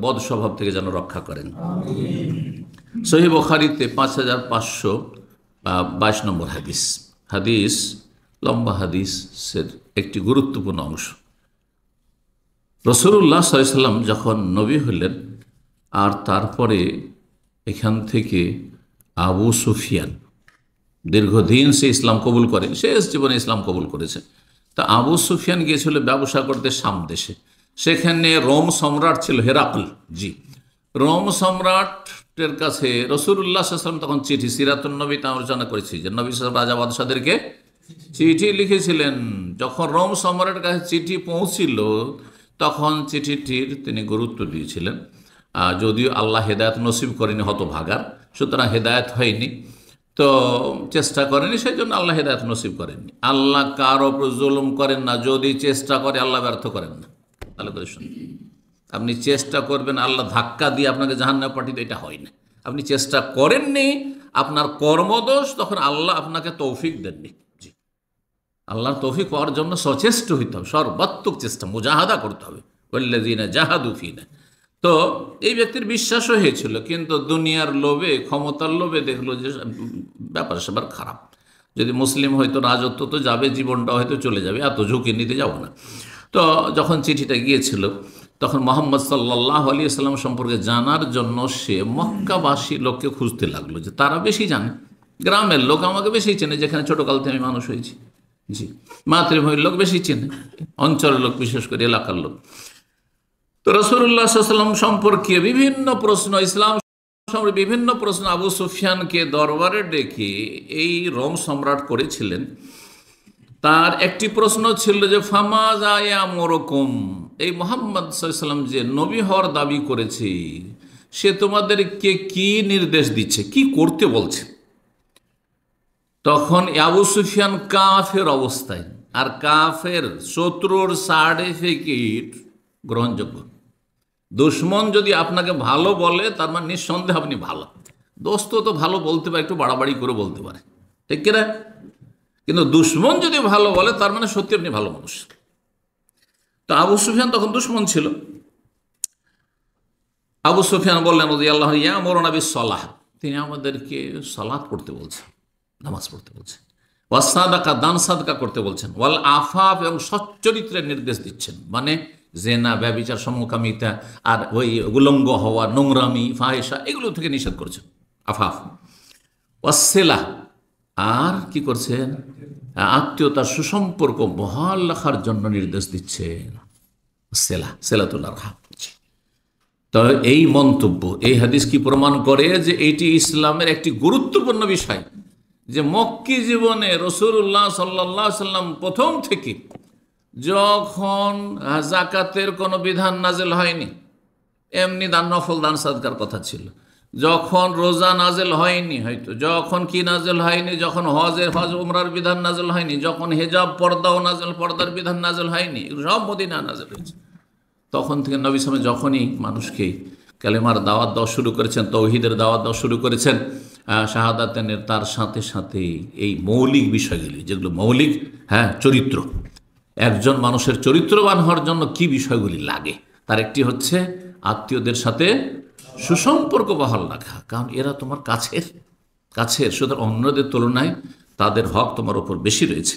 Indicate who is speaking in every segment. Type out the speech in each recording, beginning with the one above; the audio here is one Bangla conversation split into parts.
Speaker 1: বদ স্বভাব থেকে যেন রক্ষা করেন। সহিহ বুখারীতে 5522 নম্বর হাদিস, হাদিস লম্বা হাদিসের একটি গুরুত্বপূর্ণ অংশ। রাসূলুল্লাহ সাল্লাল্লাহু আলাইহি ওয়াসাল্লাম যখন নবী হলেন, আর তারপরে এখান থেকে আবু সুফিয়ান দীর্ঘদিন সে ইসলাম কবুল করে, শেষ জীবনে ইসলাম কবুল করেছে। তা আবু সুফিয়ান গিয়েছিল ব্যবসা করতে শাম দেশে। সেখানে রোম সম্রাট ছিল হেরাকল। রোম সম্রাটের কাছে রাসূলুল্লাহ সাল্লাল্লাহু আলাইহি ওয়াসাল্লাম তখন চিঠি, সিরাতুন নবীতে আলোচনা করেছি যে নবী সাল্লাল্লাহু আলাইহি ওয়াসাল্লাম রাজা বাদশাদেরকে চিঠি লিখেছিলেন। যখন রোম সম্রাটের কাছে চিঠি পৌঁছিল তখন চিঠিটির তিনি গুরুত্ব দিয়েছিলেন, যদিও আল্লাহ হেদায়েত নসিব করেনি হতভাগার, সুতরাং হেদায়েত হয়নি, তো চেষ্টা করেনি, সেই জন্য আল্লাহ হেদায়েত নসিব করেননি। আল্লাহ কারো উপর জুলুম করেন না, যদি চেষ্টা করে আল্লাহ ব্যর্থ করেন না। ভালো করে শুনুন, আপনি চেষ্টা করবেন আল্লাহ ধাক্কা দিয়ে আপনাকে জাহান্নামে পাঠিয়ে দেয়, এটা হয় না। আপনি চেষ্টা করেননি, আপনার কর্মদোষ, তখন আল্লাহ আপনাকে তৌফিক দেননি। আল্লাহর তৌফিক পাওয়ার জন্য সচেষ্ট হইতে হবে, সর্বাত্মক চেষ্টা, মুজাহাদা করতে হবে। ওয়াল্লাযীনা জাহাদু ফীনা। তো এই ব্যক্তির বিশ্বাসও হয়েছিল, কিন্তু দুনিয়ার লোভে, ক্ষমতার লোভে দেখলো যে ব্যাপার স্যাপার খারাপ। যদি মুসলিম হয়তো রাজত্ব তো যাবে, জীবনটা হয়তো চলে যাবে, এত ঝুঁকি নিতে যাব না। তো যখন চিঠিটা গিয়েছিল তখন মুহাম্মদ সাল্লাল্লাহু আলাইহি ওয়াসাল্লাম সম্পর্কে জানার জন্য সে মক্কাবাসী লোককে খুঁজতে লাগলো, যে তারা বেশি জানে, গ্রামের লোক আমাকে বেশি চেনে, যেখানে ছোটকাল থেকে আমি মানুষ হয়েছি। মাতৃভূমির লোক বেশি চেনে, অঞ্চলের লোক, বিশেষ করে এলাকার লোক। তো রাসূলুল্লাহ সাল্লাল্লাহু আলাইহি ওয়াসাল্লাম সম্পর্কে বিভিন্ন প্রশ্ন, ইসলাম সম্পর্কে বিভিন্ন প্রশ্ন আবু সুফিয়ানকে দরবারে ডেকে এই রোম সম্রাট করেছিলেন। তার একটি প্রশ্ন ছিল যে ফামাযা ইয়ামুরুকুম, এই মুহাম্মদ সাল্লাল্লাহু আলাইহি ওয়াসাল্লাম যে নবী হওয়ার দাবি করেছে, সে তোমাদেরকে কি নির্দেশ দিচ্ছে, কি করতে বলছে? তখন আবু সুফিয়ান কাফের অবস্থায়, আর কাফের শত্রুর সার্টিফিকেট গ্রহণযোগ্য। দুশ্মন যদি আপনাকে ভালো বলে তার মানে নিঃসন্দেহে আপনি ভালো। দোস্ত তো ভালো বলতে পারে, একটু বাড়াবাড়ি করে বলতে পারে, ঠিক কিনা? কিন্তু দুশ্মন যদি ভালো বলে তার মানে সত্যি আপনি ভালো মানুষ। তো আবু সুফিয়ান তখন দুশ্মন ছিল। আবু সুফিয়ান বললেন রাদিয়াল্লাহু আনহু, ইয়ামুরুনা বিস-সালাহ, তিনি আমাদেরকে সালাত পড়তে বলছেন, নামাজ পড়তে বলছেন, ওয়াস সাদাকা, দান সাদকা করতে বলছেন, ওয়াল আফাফ, এবং সচ্চরিত্রের নির্দেশ দিচ্ছেন, মানে জেনা, ব্যভিচার, সমকামিতা, আর ওই উলঙ্গ হওয়া, নোংরামি, ফাহিশা, এগুলো থেকে নিষেধ করছেন, আফাফ। ওয়াসসিলা, আর কি করছেন? আত্মীয়তার সুসম্পর্ক বহাল রাখার জন্য নির্দেশ দিচ্ছেন, সেলা, সেলাতুল আরহাম। তো এই মন্তব্য, এই হাদিস কি প্রমাণ করে যে এটি ইসলামের একটি গুরুত্বপূর্ণ বিষয়, যে মক্কি জীবনে রাসূলুল্লাহ সাল্লাল্লাহু আলাইহি ওয়াসাল্লাম প্রথম থেকে যখন যাকাতের কোনো বিধান নাজেল হয়নি, এমনি দান, নফল দান সাদকার কথা ছিল, যখন রোজা নাজেল হয়নি, হয়তো যখন কি নাজেল হয়নি, যখন হজ উমরার বিধান নাজেল হয়নি, যখন হেজাব, পর্দাও নাজেল, পর্দার বিধান নাজেল হয়নি, সব মদিনা নাজেল হয়েছে। তখন থেকে নবী সাল্লাল্লাহু আলাইহি ওয়াসাল্লাম যখনই মানুষকে কালেমার দাওয়াত দেওয়া শুরু করেছেন, তৌহিদের দাওয়াত দেওয়া শুরু করেছেন, শাহাদাতের, তার সাথে সাথে এই মৌলিক বিষয়গুলি, যেগুলো মৌলিক, চরিত্র, একজন মানুষের চরিত্রবান হওয়ার জন্য কি বিষয়গুলি লাগে, তার একটি হচ্ছে আত্মীয়দের সাথে সুসম্পর্ক বহাল রাখা, কারণ এরা তোমার কাছের, সুতরাং অন্যদের তুলনায় তাদের হক তোমার উপর বেশি রয়েছে।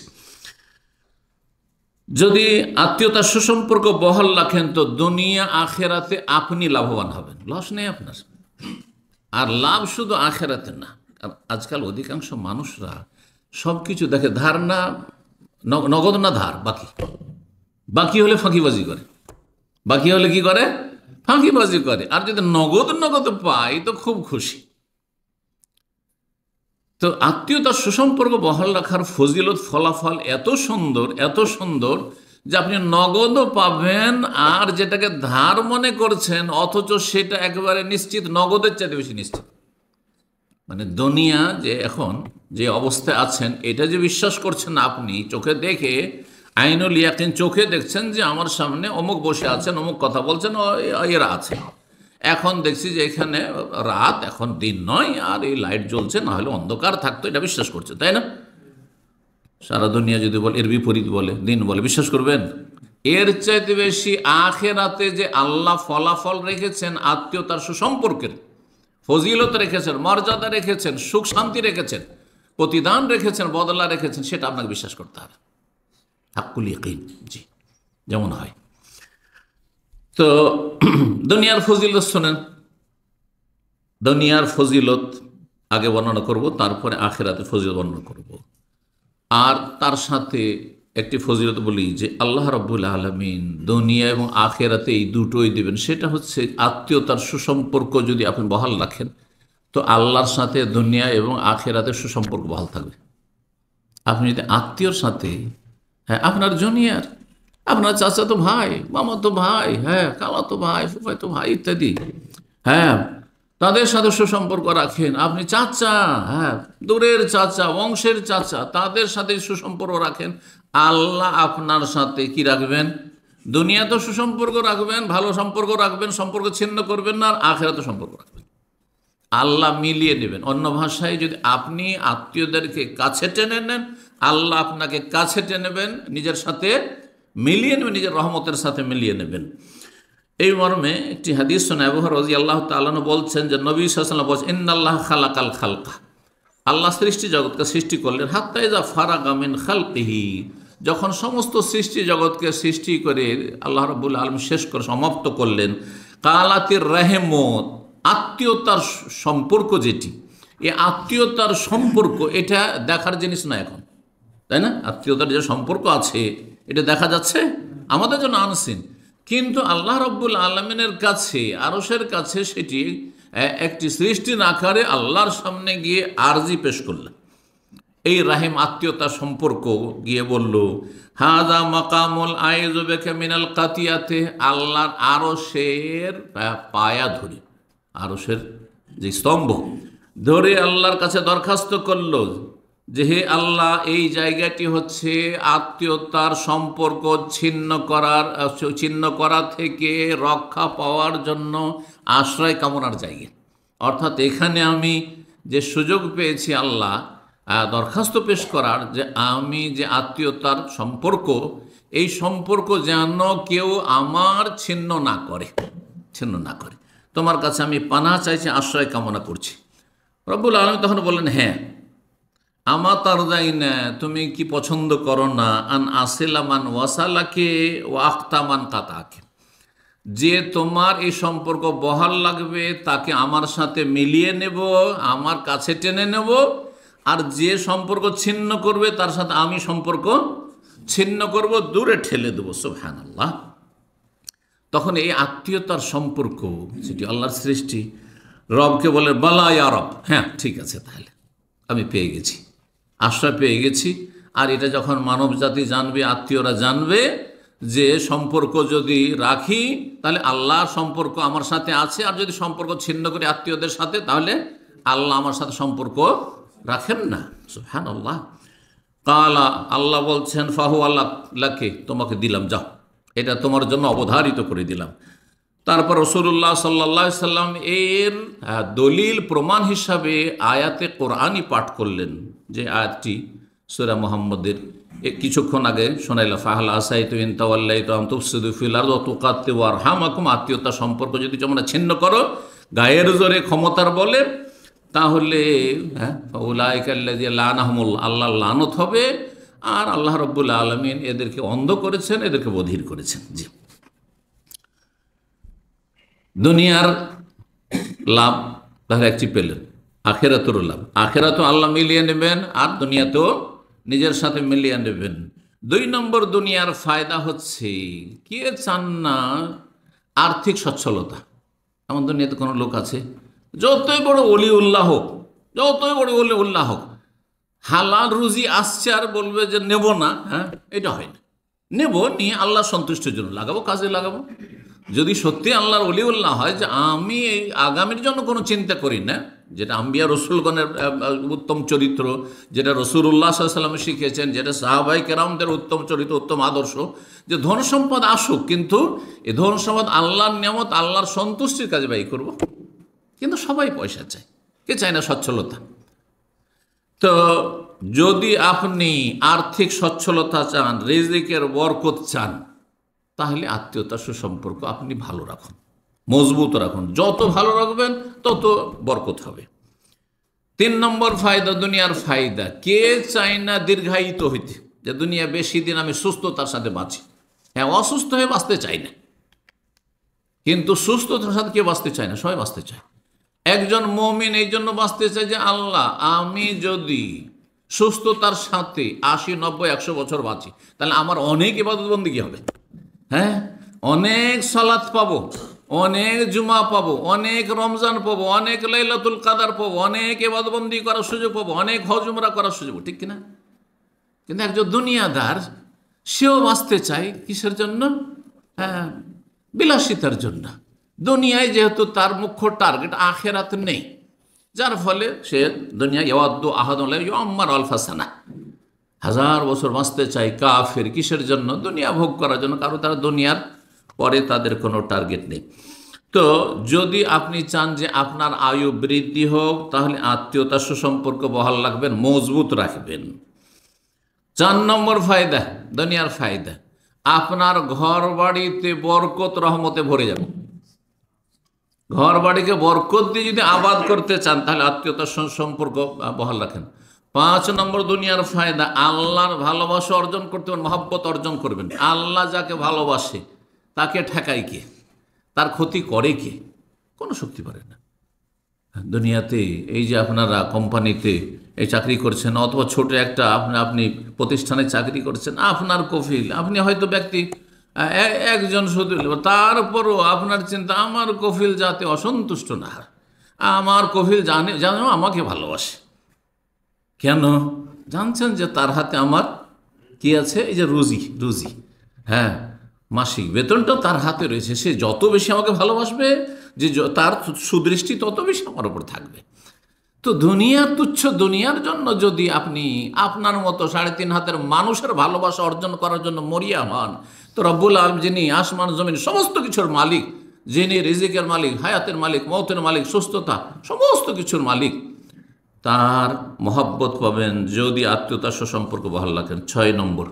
Speaker 1: যদি আত্মীয়তার সুসম্পর্ক বহাল রাখেন তো দুনিয়া আখেরাতে আপনি লাভবান হবেন, লস নেই আপনার। আর লাভ শুধু আখেরাতে না, আজকাল অধিকাংশ মানুষরা সব কিছু দেখে ধার না, নগদ না ধার, বাকি হলে ফাঁকিবাজি করে, বাকি হলে কি করে? ফাঁকিবাজি করে। আর যদি নগদ পাই তো খুব খুশি। তো আত্মীয়তার সুসম্পর্ক বহাল রাখার ফজিলত, ফলাফল এত সুন্দর যে আপনি নগদও পাবেন, আর যেটাকে ধার মনে করছেন অথচ সেটা একেবারে নিশ্চিত, নগদের চাইতে বেশি নিশ্চিত। মানে দুনিয়া যে এখন যে অবস্থায় আছেন, এটা যে বিশ্বাস করছেন না আপনি চোখে দেখে, আইনুল ইয়াকিন, চোখে দেখছেন যে আমার সামনে অমুক বসে আছেন, অমুক কথা বলছেন, এরা আছে, এখন দেখছি যে এখানে রাত, এখন দিন নয়, আর এই লাইট জ্বলছে, না হলে অন্ধকার থাকতো, এটা বিশ্বাস করছে, তাই না? সারা দুনিয়া যদি বলে, এর বিপরীত বলে, দিন বলে, বিশ্বাস করবেন? এর চাইতে বেশি আখেরাতে যে আল্লাহ ফলাফল রেখেছেন আত্মীয়তার সুসম্পর্কের, ফজিলত রেখেছেন, মর্যাদা রেখেছেন, সুখ শান্তি রেখেছেন, প্রতিদান রেখেছেন, বদলা রেখেছেন, সেটা আপনাকে বিশ্বাস করতে হবে। হাক্কুল ইয়াকিন, জি, যেমন হয়। তো দুনিয়ার ফজিলত শোনেন, দুনিয়ার ফজিলত আগে বর্ণনা করব, তারপরে আখেরাতে ফজিলত বর্ণনা করব। আর তার সাথে একটি ফজিলত বলি যে আল্লাহ রাব্বুল আলামিন দুনিয়া এবং আখেরাতে এই দুটোই দেবেন। সেটা হচ্ছে আত্মীয়তার সুসম্পর্ক যদি আপনি বহাল রাখেন তো আল্লাহর সাথে দুনিয়া এবং আখেরাতে সুসম্পর্ক বহাল থাকবে। আপনি যদি আত্মীয়র সাথে, হ্যাঁ, আপনার জুনিয়র, আপনার চাচাতো ভাই, মামাতো ভাই, হ্যাঁ, খালাতো ভাই, ফুফাতো ভাই ইত্যাদি, হ্যাঁ, তাদের সাথে সুসম্পর্ক রাখেন। আপনি চাচা, হ্যাঁ, দূরের চাচা, বংশের চাচা, তাদের সাথে সুসম্পর্ক রাখেন, আল্লাহ আপনার সাথে কি রাখবেন? দুনিয়াতেও সুসম্পর্ক রাখবেন, ভালো সম্পর্ক রাখবেন, সম্পর্ক ছিন্ন করবেন না, আর আখেরাতে সম্পর্ক রাখবেন। আল্লাহ মিলিয়ে নেবেন। অন্য ভাষায় যদি আপনি আত্মীয়দেরকে কাছে টেনে নেন, আল্লাহ আপনাকে কাছে টেনে নেবেন, নিজের সাথে মিলিয়ে নেবেন, নিজের রহমতের সাথে মিলিয়ে নেবেন। এই মর্মে একটি হাদিস শোনা, আবু হুরায়রা রাদিয়াল্লাহু তাআলা আনহু বলছেন যে নবী সাল্লাল্লাহু আলাইহি ওয়াসাল্লাম বলেছেন, ইন্নাল্লাহ খালাকাল খালকা, আল্লাহ সৃষ্টি জগৎকে সৃষ্টি করলেন, হাত্তা ইযা ফারাগা মিন খালকিহি, যখন সমস্ত সৃষ্টি জগৎকে সৃষ্টি করে আল্লাহ রাব্বুল আলামিন শেষ করে সমাপ্ত করলেন, কালাতির রাহমত, আত্মীয়তার সম্পর্ক যেটি, এই আত্মীয়তার সম্পর্ক এটা দেখার জিনিস না এখন, তাই না? আত্মীয়তার যে সম্পর্ক আছে এটা দেখা যাচ্ছে আমাদের জন্য আনসিন, কিন্তু আল্লাহ রাব্বুল আলামিনের কাছে, আরশের কাছে সেটি একটি সৃষ্টির আকারে আল্লাহর সামনে গিয়ে আরজি পেশ করলেন। এই রাহিম আত্মীয়তা সম্পর্ক গিয়ে বলল, হাযা মাকামুল আইযু বিকা মিনাল কাতিয়াতে, আল্লাহর আরশের পায়া ধরে, আরশের যে স্তম্ভ ধরে আল্লাহর কাছে দরখাস্ত করলো যে হে আল্লাহ, এই জায়গাটি হচ্ছে আত্মীয়তার সম্পর্ক ছিন্ন করা থেকে রক্ষা পাওয়ার জন্য আশ্রয় কামনার জায়গা। অর্থাৎ এখানে আমি যে সুযোগ পেয়েছি আল্লাহ দরখাস্ত পেশ করার, যে আমি যে আত্মীয়তার সম্পর্ক, এই সম্পর্ক যেন কেউ আমার ছিন্ন না করে, তোমার কাছে আমি পানাহ চাইছি, আশ্রয় কামনা করছি। রব্বুল আলামিন তখন বললেন, হ্যাঁ, আমা তারদাইনা, তুমি কি পছন্দ করো না, আন আসিলামান ওয়াসালাকে ওয়া আখতামান কাতাকে, যে তোমার এই সম্পর্ক বহাল লাগবে তাকে আমার সাথে মিলিয়ে নেব, আমার কাছে টেনে নেব, আর যে সম্পর্ক ছিন্ন করবে তার সাথে আমি সম্পর্ক ছিন্ন করব, দূরে ঠেলে দেবো। সুবহানাল্লাহ। তখন এই আত্মীয়তার সম্পর্ক সেটি আল্লাহর সৃষ্টি, রবকে বলে, বালা ইয়া রব, হ্যাঁ ঠিক আছে, তাহলে আমি পেয়ে গেছি, আশ্রয় পেয়ে গেছি। আর এটা যখন মানব জাতি জানবে, আত্মীয়রা জানবে যে সম্পর্ক যদি রাখি তাহলে আল্লাহর সম্পর্ক আমার সাথে আছে, আর যদি সম্পর্ক ছিন্ন করি আত্মীয়দের সাথে তাহলে আল্লাহ আমার সাথে সম্পর্ক রাখেন না। সুবহানাল্লাহ। কালা, আল্লাহ বলছেন, ফাহু আল্লাহ লাকে, তোমাকে দিলাম, যাও, এটা তোমার জন্য অবধারিত করে দিলাম। তারপর রাসূলুল্লাহ সাল্লাল্লাহু আলাইহি সাল্লাম এর দলিল প্রমাণ হিসাবে আয়াতে কোরআনই পাঠ করলেন, যে আয়াতটি সূরা মুহাম্মদের কিছুক্ষণ আগে শোনাইলা, ফাহাল আসাইতু ইন তাওয়াল্লাইতু আন তুফসিদু ফিল আরদি ওয়া তুকাত্তিউ আরহামাকুম, আত্মীয়তা সম্পর্ক যদি তোমরা ছিন্ন করো গায়ের জোরে, ক্ষমতার বলে, তাহলে উলাইকা আল্লাযিনা লানাহুমুল্লাহ, আল্লাহর লানত হবে, আর আল্লাহ রাব্বুল আলামিন এদেরকে অন্ধ করেছেন, এদেরকে বধির করেছেন। জি, দুনিয়ার লাভ তাহলে একটি পেলেন, আখেরাতের লাভ, আখেরাতও আল্লাহ মিলিয়ে নেবেন আর দুনিয়াতেও নিজের সাথে মিলিয়ে নেবেন। 2 নম্বর দুনিয়ার ফায়দা হচ্ছে, কে চান না আর্থিক সচ্ছলতা? এমন দুনিয়াতে কোনো লোক আছে, যতই বড় ওলিউল্লাহ হোক, যতই বড় ওলিউল্লাহ হোক, হালাল রুজি আসছে আর বলবে যে নেব না, হ্যাঁ, এটা হয় না। নেব, নিয়ে আল্লাহ সন্তুষ্টির জন্য লাগাবো, কাজে লাগাবো। যদি সত্যি আল্লাহর ওলিউল্লাহ হয় যে আমি এই আগামীর জন্য কোনো চিন্তা করি না, যেটা আম্বিয়া রসুলগণের উত্তম চরিত্র, যেটা রাসূলুল্লাহ সাল্লাল্লাহু আলাইহি ওয়াসাল্লাম শিখিয়েছেন, যেটা সাহাবায়ে কেরামদের উত্তম চরিত্র, উত্তম আদর্শ, যে ধন সম্পদ আসুক, কিন্তু এই ধন সম্পদ আল্লাহর নিয়ামত, আল্লাহর সন্তুষ্টির কাজে ব্যয় করব। কিন্তু সবাই পয়সা চায়, কে চায় না সচ্ছলতা? তো যদি আপনি আর্থিক সচ্ছলতা চান, রিজিকের বরকত চান, তাহলে আত্মীয়তার সুসম্পর্ক আপনি ভালো রাখুন, মজবুত রাখুন। যত ভালো রাখবেন তত বরকত হবে। 3 নম্বর ফায়দা, দুনিয়ার ফায়দা। কে চায় না দীর্ঘায়িত হইতে, যে দুনিয়া বেশি দিন আমি সুস্থতার সাথে বাঁচি? হ্যাঁ, অসুস্থ হয়ে বাঁচতে চাই না, কিন্তু সুস্থতার সাথে কে বাঁচতে চায় না? সবাই বাঁচতে চায়। একজন মুমিন এই জন্য বাঁচতে চায় যে আল্লাহ, আমি যদি সুস্থতার সাথে 80, 90, 100 বছর বাঁচি, তাহলে আমার অনেক ইবাদত বন্দেগী হবে। হ্যাঁ, অনেক সালাত পাবো, অনেক জুমা পাবো, অনেক রমজান পাবো, অনেক লাইলাতুল কাদার পাবো, অনেক ইবাদত বন্দেগী করার সুযোগ পাবো, অনেক হজ উমরা করার সুযোগ, ঠিক কিনা? কিন্তু একজন দুনিয়াদার, সেও বাঁচতে চায় কিসের জন্য? হ্যাঁ, বিলাসিতার জন্য। দুনিয়ায় যেহেতু তার মুখ্য টার্গেট আখেরাত নেই, যার ফলে সে দুনিয়া ইয়াওয়াদ্দু আহাদুল্লাহ ইউআম্মার আলফা সানা, 1000 বছর বাঁচতে চায় কাফের। কিসের জন্য? দুনিয়া ভোগ করার জন্য। কারণ তারা দুনিয়ার পরে তাদের কোনো টার্গেট নেই। তো যদি আপনি চান যে আপনার আয়ু বৃদ্ধি হোক, তাহলে আত্মীয়তার সুসম্পর্ক বহাল রাখবেন, মজবুত রাখবেন। 4 নম্বর ফায়দা, দুনিয়ার ফায়দা, আপনার ঘর বাড়িতে বরকত রহমতে ভরে যাবে। ঘর বাড়িকে বরকত দিয়ে যদি আবাদ করতে চান, তাহলে আত্মীয়তার সম্পর্ক বহাল রাখেন। 5 নম্বর দুনিয়ার ফায়দা, আল্লাহর ভালোবাসা অর্জন করতে পারেন, মহব্বত অর্জন করবেন। আল্লাহ যাকে ভালোবাসে তাকে ঠেকায় কে? তার ক্ষতি করে কে? কোনো শক্তি পারে না। দুনিয়াতে এই যে আপনারা কোম্পানিতে এই চাকরি করছেন, অথবা ছোট একটা আপনি প্রতিষ্ঠানে চাকরি করছেন, আপনার কফিল, আপনি হয়তো ব্যক্তি একজন শুধু, তারপরও আপনার চিন্তা আমার কফিল যাতে অসন্তুষ্ট না হয়, আমার কফিল জানো আমাকে ভালোবাসে। কেন? জানছেন যে তার হাতে আমার কি আছে? এই যে রুজি, হ্যাঁ, মাসিক বেতনটা তার হাতে রয়েছে। সে যত বেশি আমাকে ভালোবাসবে, যে তার সুদৃষ্টি তত বেশি আমার উপর থাকবে। তো দুনিয়ার তুচ্ছ দুনিয়ার জন্য যদি আপনি আপনার মতো 3.5 হাতের মানুষের ভালোবাসা অর্জন করার জন্য মরিয়া হন, তো রব্বুল আলম, যিনি আসমান জমিন সমস্ত কিছুর মালিক, যিনি রিজিকের মালিক, হায়াতের মালিক, মৌতের মালিক, সুস্থতা, সমস্ত কিছুর মালিক, তার মহব্বত পাবেন যদি আত্মীয়তার সুসম্পর্ক বহাল রাখেন। 6 নম্বর,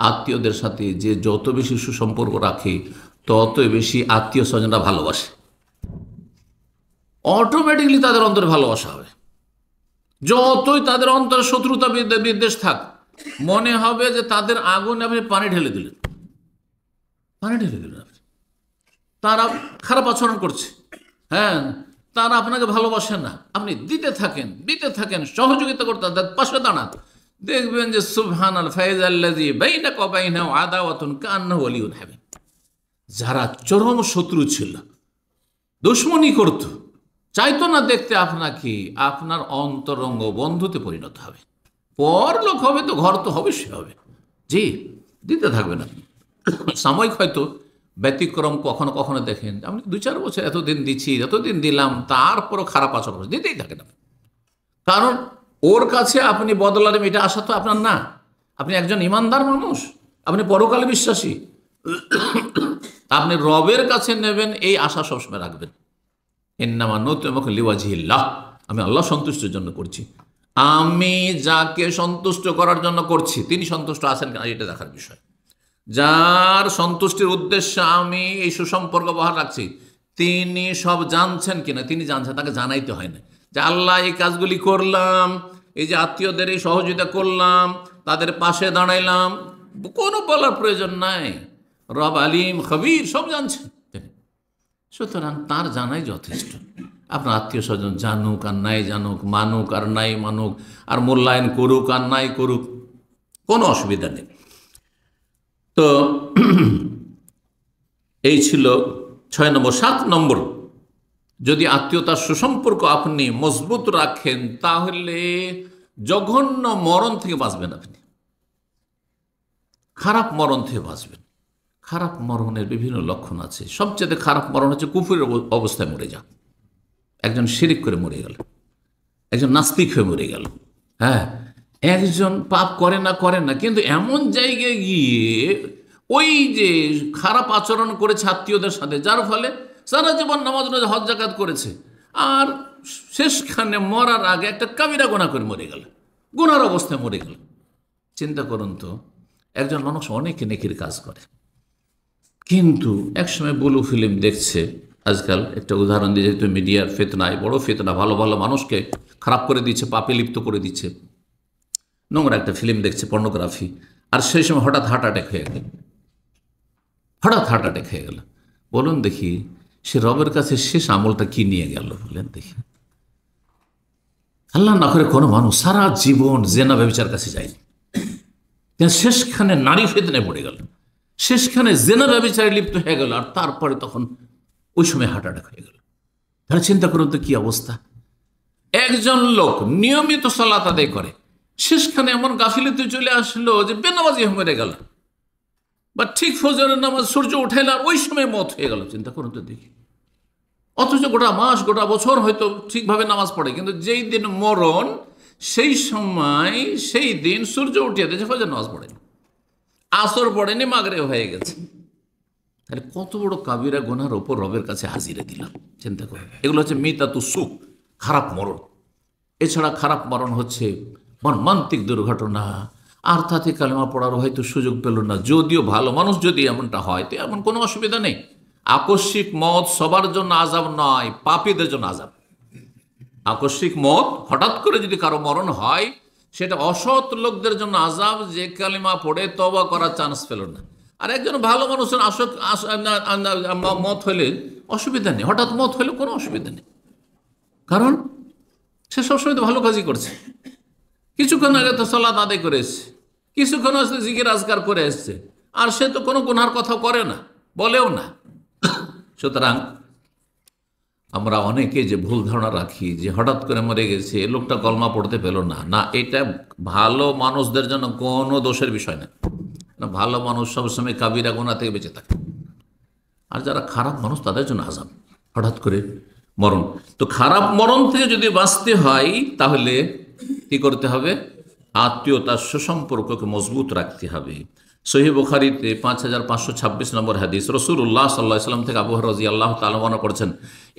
Speaker 1: আত্মীয়দের সাথে যে যত বেশি সুসম্পর্ক রাখে, তত বেশি আত্মীয় স্বজনরা ভালোবাসে। অটোমেটিকলি তাদের অন্তরে ভালোবাসা হবে। যতই তাদের অন্তরে শত্রুতা বিদ্বেষ থাক, মনে হবে যে তাদের আগুনে আপনি পানি ঢেলে দিলেন। আপনি, তারা খারাপ আচরণ করছে, হ্যাঁ, তারা আপনাকে ভালোবাসে না, আপনি দিতে থাকেন, সহযোগিতা করতে, তাদের পাশে দাঁড়ান, দেখবেন যে সুবহানাল ফাইজাল্লাযী বাইনাকা ওয়া বাইনাহু আদাওয়াতুন কান্নাহু ওয়ালিয়্যুন হামীম। যারা চরম শত্রু ছিল, দুশমনী করত, চাইতো না দেখতে আপনাকে, আপনার অন্তরঙ্গ বন্ধুতে পরিণত হবে। পরলোক হবে তো ঘর তো অবশ্যই হবে। জি, দিতে থাকবেন আপনি। সাময়িক হয়তো ব্যতিক্রম কখনো কখনো দেখেন, আমি 2-4 বছর এতদিন দিচ্ছি, এতদিন দিলাম, তারপরও খারাপ আচরণ দিতেই থাকেন আপনি। কারণ ওর কাছে আপনি বদলা নেবেন, এটা আশা তো আপনার না। আপনি একজন ইমানদার মানুষ, আপনি পরকালে বিশ্বাসী, আপনি রবের কাছে নেবেন এই আশা সবসময় রাখবেন। ইন্নামা নুতইমুকুম লিওয়াজহিল্লাহ, আমি আল্লাহ সন্তুষ্টির জন্য করছি। আমি যাকে সন্তুষ্ট করার জন্য করছি, তিনি সন্তুষ্ট আছেন কিনা এটা দেখার বিষয়। যার সন্তুষ্টির উদ্দেশ্যে আমি এই সুসম্পর্ক বহাল রাখছি, তিনি সব জানছেন কিনা? তিনি জানছেন, তাকে জানাইতে হয় না যে আল্লাহ এই কাজগুলি করলাম, এই যে আত্মীয়দের এই সহযোগিতা করলাম, তাদের পাশে দাঁড়াইলাম, কোনো বলার প্রয়োজন নাই। রব আলিম খবীর, সব জানছেন। সুতরাং তার জানাই যথেষ্ট। আপনার আত্মীয় স্বজন জানুক আর নাই জানুক, মানুক আর নাই মানুক, আর মূল্যায়ন করুক আর নাই করুক, কোনো অসুবিধা নেই। তো এই ছিল 6 নম্বর। 7 নম্বর, যদি আত্মীয়তার সুসম্পর্ক আপনি মজবুত রাখেন, তাহলে জঘন্য মরণ থেকে বাঁচবেন। আপনি খারাপ মরণ থেকে বাঁচবেন। খারাপ মরণের বিভিন্ন লক্ষণ আছে। সবচেয়ে খারাপ মরণ হচ্ছে কুফরের অবস্থায় মরে যাওয়া। একজন শিরিক করে মরে গেল, একজন নাস্তিক হয়ে মরে গেল, হ্যাঁ, একজন পাপ করে না, কিন্তু এমন জায়গায় গিয়ে ওই যে খারাপ আচরণ করেছে আত্মীয়দের সাথে, যার ফলে সারা জীবন নামাজ রোজা হজ যাকাত করেছে, আর শেষখানে মরার আগে একটা কাবিরা গুনাহ করে মরে গেল, গুনার অবস্থায় মরে গেল। চিন্তা করুন তো, একজন মানুষ অনেক নেকির কাজ করে, কিন্তু একসময় ব্লু ফিল্ম দেখছে। আজকাল একটা উদাহরণ দিয়ে, যেহেতু মিডিয়ার ফিতনায় বড় ফিতনা, ভালো ভালো মানুষকে খারাপ করে দিচ্ছে, পাপে লিপ্ত করে দিচ্ছে, নোংরা একটা ফিল্ম দেখছে, পর্নোগ্রাফি। আর সেই সময় হঠাৎ হার্ট অ্যাটাক হয়ে গেল, বলুন দেখি সে রবের কাছে শেষ আমলটা কি নিয়ে গেল বলেন দেখি। আল্লাহ না করে কোনো মানুষ সারা জীবন জেনা ব্যভিচার কাছে যায়নি, শেষখানে নারী ফিতনায় পড়ে গেল, শেষখানে জেনা ব্যভিচারে লিপ্ত হয়ে গেল, আর তারপরে তখন ওই সময় হার্ট অ্যাটাক হয়ে গেল। তাহলে চিন্তা করুন তো কি অবস্থা। একজন লোক নিয়মিত সালাত আদায় করে, শেষখানে এমন গাফিলতি চলে আসলো যে বেনামাজি মরে গেল, বা ঠিক ফজরের নামাজ সূর্য উঠাইল আর ওই সময় মত হয়ে গেল। চিন্তা করুন তো দেখি। অথচ গোটা মাস গোটা বছর হয়তো ঠিকভাবে নামাজ পড়ে, কিন্তু যেই দিন মরণ সেই সময় সেই দিন সূর্য উঠিয়ে দিয়েছে, ফজর নামাজ পড়েনি, আসর পড়েনি, মাগরিব হয়ে গেছে। তাহলে কত বড় কাবিরা গুনার ওপর রবের কাছে হাজিরে দিলাম। চিন্তা করুন, এগুলো হচ্ছে মিতাতু সুখ, খারাপ মরণ। এছাড়া খারাপ মরণ হচ্ছে মর্মান্তিক দুর্ঘটনা, আর তাতে কালেমা পড়ার হয়তো সুযোগ পেল না। যদিও ভালো মানুষ যদি এমনটা হয় তো এমন কোনো অসুবিধা নেই। আকস্মিক মত সবার জন্য আযাব নয়, পাপীদের জন্য আযাব। আকস্মিক মত হঠাৎ করে যদি কারো মরণ হয়, সেটা অসৎ লোকদের জন্য আযাব, যে কালেমা পড়ে তওবা করার চান্স পেল না। আর একজন ভালো মানুষের মত হলে অসুবিধা নেই, হঠাৎ মত হলে কোনো অসুবিধা নেই, কারণ সে সবসময় তো ভালো কাজই করছে। কিছুক্ষণ আগে তো সালাত আদায় করে এসছে, কিছুক্ষণ আসলে জিকির আজকার করে এসছে, আর সে তো কোনো গুনার কথা করে না, বলেও না। সুতরাং আমরা অনেকে যে ভুল ধারণা রাখি যে হঠাৎ করে মরে গেছে, লোকটা কলমা পড়তে পেল না, না, এটা ভালো মানুষদের জন্য কোনো দোষের বিষয় না। ভালো মানুষ সবসময় কাবিরা গুনাহ থেকে বেঁচে থাকে, আর যারা খারাপ মানুষ তাদের জন্য আযাব, হঠাৎ করে মরণ। তো খারাপ মরণ থেকে যদি বাঁচতে হয় তাহলে কি করতে হবে? আত্মীয়তার সুসম্পর্ককে মজবুত রাখতে হবে। সহিহ বুখারীতে 5526 নম্বর হাদিস, রাসূলুল্লাহ সাল্লাল্লাহু আলাইহি ওয়াসাল্লাম থেকে আবু হুরায়রা রাদিয়াল্লাহু তাআলা বর্ণনা করেছেন।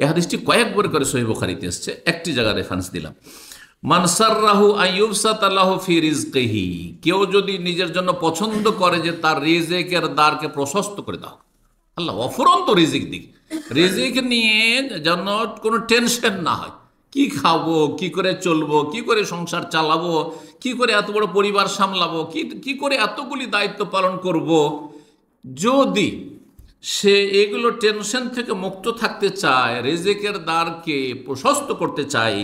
Speaker 1: এই হাদিসটি কয়েকবার করে সহিহ বুখারীতে এসেছে, একটি জায়গায় রেফারেন্স দিলাম। মান সাররাহু আইয়ুবসাতা লাহু ফি রিজকিহি, কেউ যদি নিজের জন্য পছন্দ করে যে তার রিজিকের দ্বারকে প্রশস্ত করে দাও, আল্লাহ অফুরন্ত রিজিক দিক, রিজিক নিয়ে যেন কোনো টেনশন না হয়, কি খাবো, কি করে চলবো, কি করে সংসার চালাবো, কি করে এত বড় পরিবার সামলাবো, কি করে এতগুলি দায়িত্ব পালন করব। যদি সে এগুলো টেনশন থেকে মুক্ত থাকতে চায়, রিজিকের দ্বারকে প্রশস্ত করতে চায়,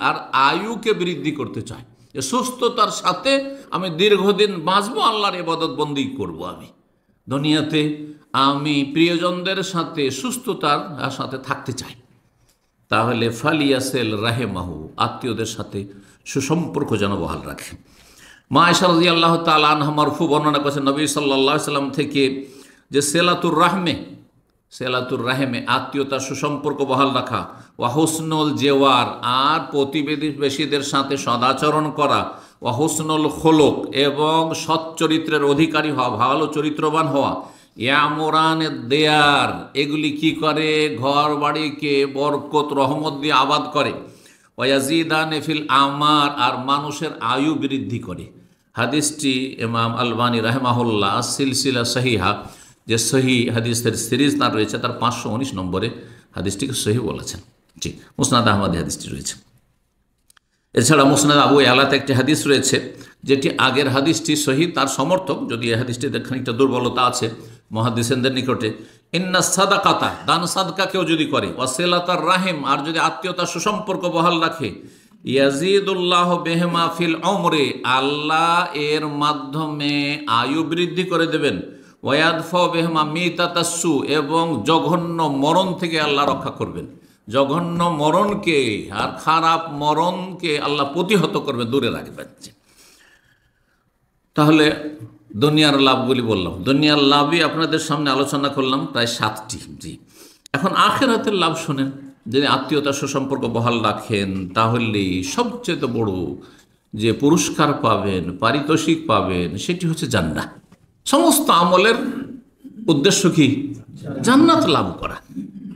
Speaker 1: আর আয়ুকে বৃদ্ধি করতে চায়, সুস্থতার সাথে আমি দীর্ঘদিন বাঁচবো, আল্লাহর ইবাদত বন্দেগী করব, আমি দুনিয়াতে আমি প্রিয়জনদের সাথে সুস্থতার সাথে থাকতে চাই, তাহলে ফালিয়াসেল রাহেমাহু, আত্মীয়দের সাথে সুসম্পর্ক যেন বহাল রাখে। মা আয়েশা রাদিয়াল্লাহু তাআলা আনহা মারফু বর্ণনা করেছেন নবী সাল্লাল্লাহু আলাইহি সাল্লাম থেকে, যে সেলাতুর রাহেমে আত্মীয়তার সুসম্পর্ক বহাল রাখা, ওয়া হুসনুল জেওয়ার, আর প্রতিবেশীদের সাথে সদাচরণ করা, ওয়া হুসনুল খুলুক, এবং সৎ চরিত্রের অধিকারী হওয়া, ভালো চরিত্রবান হওয়া, ইয়ামুরানের দেয়ার, এগুলি কি করে? ঘর বাড়িকে বরকত রহমত দিয়ে আবাদ করে। ওয়াজিদানে ফিল আমার, আর মানুষের আয়ু বৃদ্ধি করে। হাদিসটি ইমাম আলবানী রাহিমাহুল্লাহ সিলসিলা সহিহা, যে সহি হাদিসের সিরিজ তার রয়েছে, তার 519 নম্বরে হাদিসটিকে সহি বলেছেন। জি, মুসনাদ আহমদে হাদিসটি রয়েছে। এছাড়া মুসনাদ আবু ইয়ালাতে একটি হাদিস রয়েছে, যেটি আগের হাদিসটি সহি, তার সমর্থক, যদি এই হাদিসটিতে খানিকটা দুর্বলতা আছে মুহাদ্দিসিনদের নিকটে। ইন্না সাদাকাতা, দান সাদকা কেউ যদি করে, ওয়াসিলাতার রাহিম, আর যদি আত্মীয়তার সুসম্পর্ক বহাল রাখে, ইয়াজিদুল্লাহ বিহিমা ফিল উমরি, আল্লাহ এর মাধ্যমে আয়ু বৃদ্ধি করে দেবেন। ওয়াদফা বিহিমা মিতাতাসসু, এবং জঘন্য মরণ থেকে আল্লাহ রক্ষা করবেন। জঘন্য মরণকে আর খারাপ মরণকে আল্লাহ প্রতিহত করবে, দূরে রাখবেন। তাহলে দুনিয়ার লাভগুলি বললাম, দুনিয়ার লাভই আপনাদের সামনে আলোচনা করলাম প্রায় 7টি। জি, এখন আখিরাতের লাভ শোনেন। যদি আত্মীয়তা সুসম্পর্ক বহাল রাখেন, তাহলে সবচেয়ে বড় যে পুরস্কার পাবেন, পারিতোষিক পাবেন, সেটি হচ্ছে জান্নাত। সমস্ত আমলের উদ্দেশ্য কি? জান্নাত লাভ করা,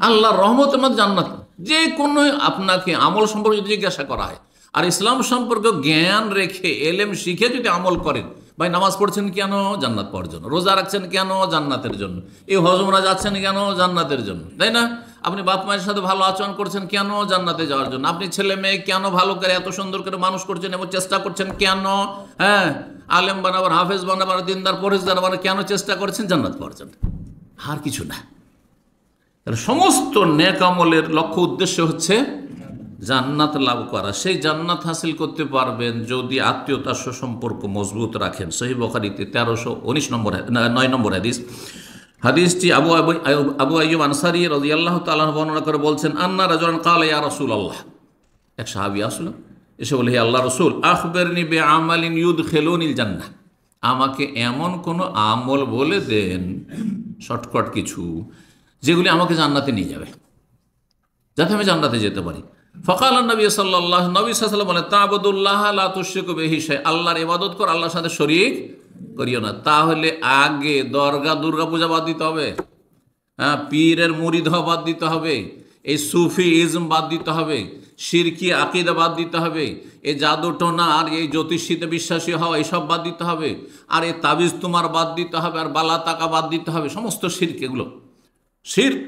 Speaker 1: আল্লাহর রহমতের মধ্যে জান্নাত। যে কোনো আপনাকে আমল সম্পর্কে যদি জিজ্ঞাসা করা হয়, আর ইসলাম সম্পর্কে জ্ঞান রেখে এলেম শিখে যদি আমল করেন, ভাই নামাজ পড়ছেন কেন? জান্নাত পাওয়ার জন্য। রোজা রাখছেন কেন? জান্নাতের জন্য। এই হজ উমরা যাচ্ছেন কেন? জান্নাতের জন্য, তাই না? আপনি বাপ মায়ের সাথে ভালো আচরণ করছেন কেন? জান্নাতে যাওয়ার জন্য। আপনি ছেলে মেয়ে কেন ভালো করে এত সুন্দর করে মানুষ করছেন এবং চেষ্টা করছেন কেন? হ্যাঁ, আলেম বানাবার, হাফেজ বানাবার, দিনদার পরেশদার বানাবার কেন চেষ্টা করছেন? জান্নাত পাওয়ার জন্য, আর কিছু না। সমস্ত নেক আমলের লক্ষ্য উদ্দেশ্য হচ্ছে জান্নাত লাভ করা। সেই জান্নাত হাসিল করতে পারবেন যদি আত্মীয়তার সুসম্পর্ক মজবুত রাখেন। সহিহ বুখারীতে 1319 নম্বর 9 নম্বর হাদিস। হাদিসটি আবু আইয়ুব আনসারী রাদিয়াল্লাহু তাআলা বর্ণনা করে বলছেন, আন্না রাজুলান ক্বালা ইয়া রাসূলুল্লাহ, এক সাহাবী আসলো, এসে বলে, হে আল্লাহর রাসূল, আখবিরনি বিআমালিন ইউদখিলুনিল জান্নাহ, আমাকে এমন কোন আমল বলে দেন, শর্টকাট কিছু, যেগুলি আমাকে জান্নাতে নিয়ে যাবে, যাতে আমি জান্নাতে যেতে পারি। ফাকাল নবী সাল্লাল্লাহু নবী সাল্লাল্লাহু আলাইহি ওয়াসাল্লাম বলেন, তা'বুদুল্লাহ লা তুশরিকু বিহি শাইআ, আল্লাহর ইবাদত কর, আল্লাহর সাথে শরীক করিও না। তাহলে আগে দরগা দুর্গা পূজা বাদ দিতে হবে, হ্যাঁ, পীরের মুরিদ হওয়া বাদ দিতে হবে, এই সুফি ইজম বাদ দিতে হবে, শিরকি আকীদা বাদ দিতে হবে, এই জাদু টোনা আর এই জ্যোতিষীতে বিশ্বাসী হওয়া এইসব বাদ দিতে হবে, আর এই তাবিজ তোমার বাদ দিতে হবে, আর বালা টাকা বাদ দিতে হবে। সমস্ত শিরক, এগুলো শিরক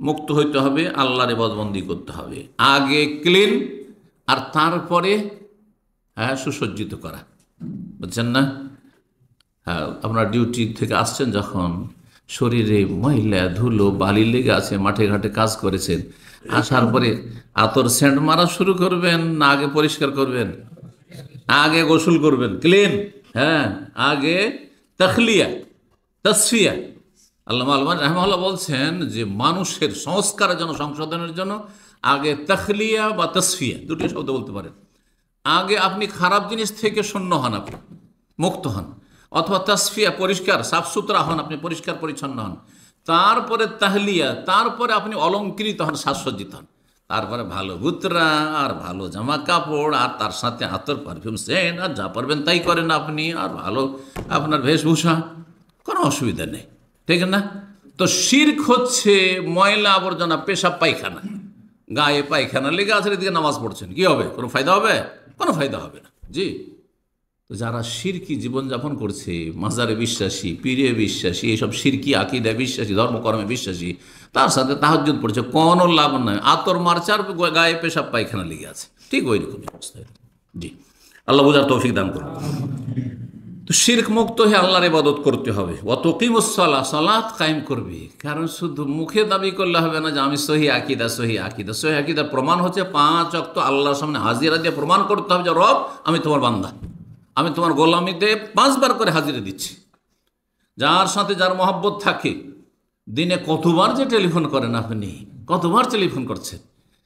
Speaker 1: মুক্ত হইতে হবে, আল্লাহর ইবাদতবন্দি করতে হবে। আগে ক্লিন, আর তারপরে হ্যাঁ সুসজ্জিত করা, বুঝছেন না? হ্যাঁ, আপনার ডিউটি থেকে আসছেন যখন, শরীরে ময়লা ধুলো বালি লেগে আছে, মাঠে ঘাটে কাজ করেছেন, আসার পরে আতর সেন্ট মারা শুরু করবেন না আগে পরিষ্কার করবেন? আগে গোসল করবেন, ক্লিন। হ্যাঁ, আগে তাখলিয়া, তাসফিয়া। আল্লামা আলমানী রাহিমাহুল্লাহ বলছেন যে মানুষের সংস্কারের জন্য, সংশোধনের জন্য আগে তাখলিয়া বা তাসফিয়া, দুটি শব্দ বলতে পারেন। আগে আপনি খারাপ জিনিস থেকে শূন্য হন, আপনি মুক্ত হন, অথবা তাসফিয়া, পরিষ্কার সাফ সুতরা হন, আপনি পরিষ্কার পরিচ্ছন্ন হন। তারপরে তাহলিয়া, তারপরে আপনি অলঙ্কৃত হন, সাজসজ্জিত হন। তারপরে ভালো গুতরা আর ভালো জামা কাপড়, আর তার সাথে আতর, পারফিউম, সেন্ট, আর যা পারবেন তাই করেন আপনি, আর ভালো আপনার বেশভূষা, কোনো অসুবিধা নেই, ঠিক না? তো শিরক হচ্ছে ময়লা আবর্জনা, পেশাব পায়খানা, গায়ে পায়খানা লেগে আছে, এদিকে নামাজ পড়ছেন, কি হবে? কোনো ফায়দা হবে? কোনো ফায়দা হবে না। জি, তো যারা শিরকি জীবনযাপন করছে, মাজারে বিশ্বাসী, পীরে বিশ্বাসী, এইসব শিরকি আকীদায় বিশ্বাসী, ধর্মকর্মে বিশ্বাসী, তার সাথে তাহাজ্জুদ পড়ছে, কোনো লাভ নয়। আতর মারছে আর গায়ে পেশাব পায়খানা লেগে আছে, ঠিক ওই রকমই অবস্থায়। জি, আল্লাহ বুঝার তৌফিক দান করুন। তো শিরক মুক্ত হয়ে আল্লাহর ইবাদত করতে হবে। ওয়া তুকিমুস সালাহ, সালাত কায়েম করবে। কারণ শুধু মুখে দাবি করলে হবে না যে আমি সহি আকীদা, সহি আকীদা। সহি আকীদার প্রমাণ হচ্ছে 5 ওয়াক্ত আল্লাহর সামনে হাজিরা দিয়ে প্রমাণ করতে হবে যে রব, আমি তোমার বান্দা, আমি তোমার গোলামিতে 5 বার করে হাজিরা দিচ্ছি। যার সাথে যার মহব্বত থাকে, দিনে কতবার যে টেলিফোন করেন আপনি, কতবার টেলিফোন করছেন,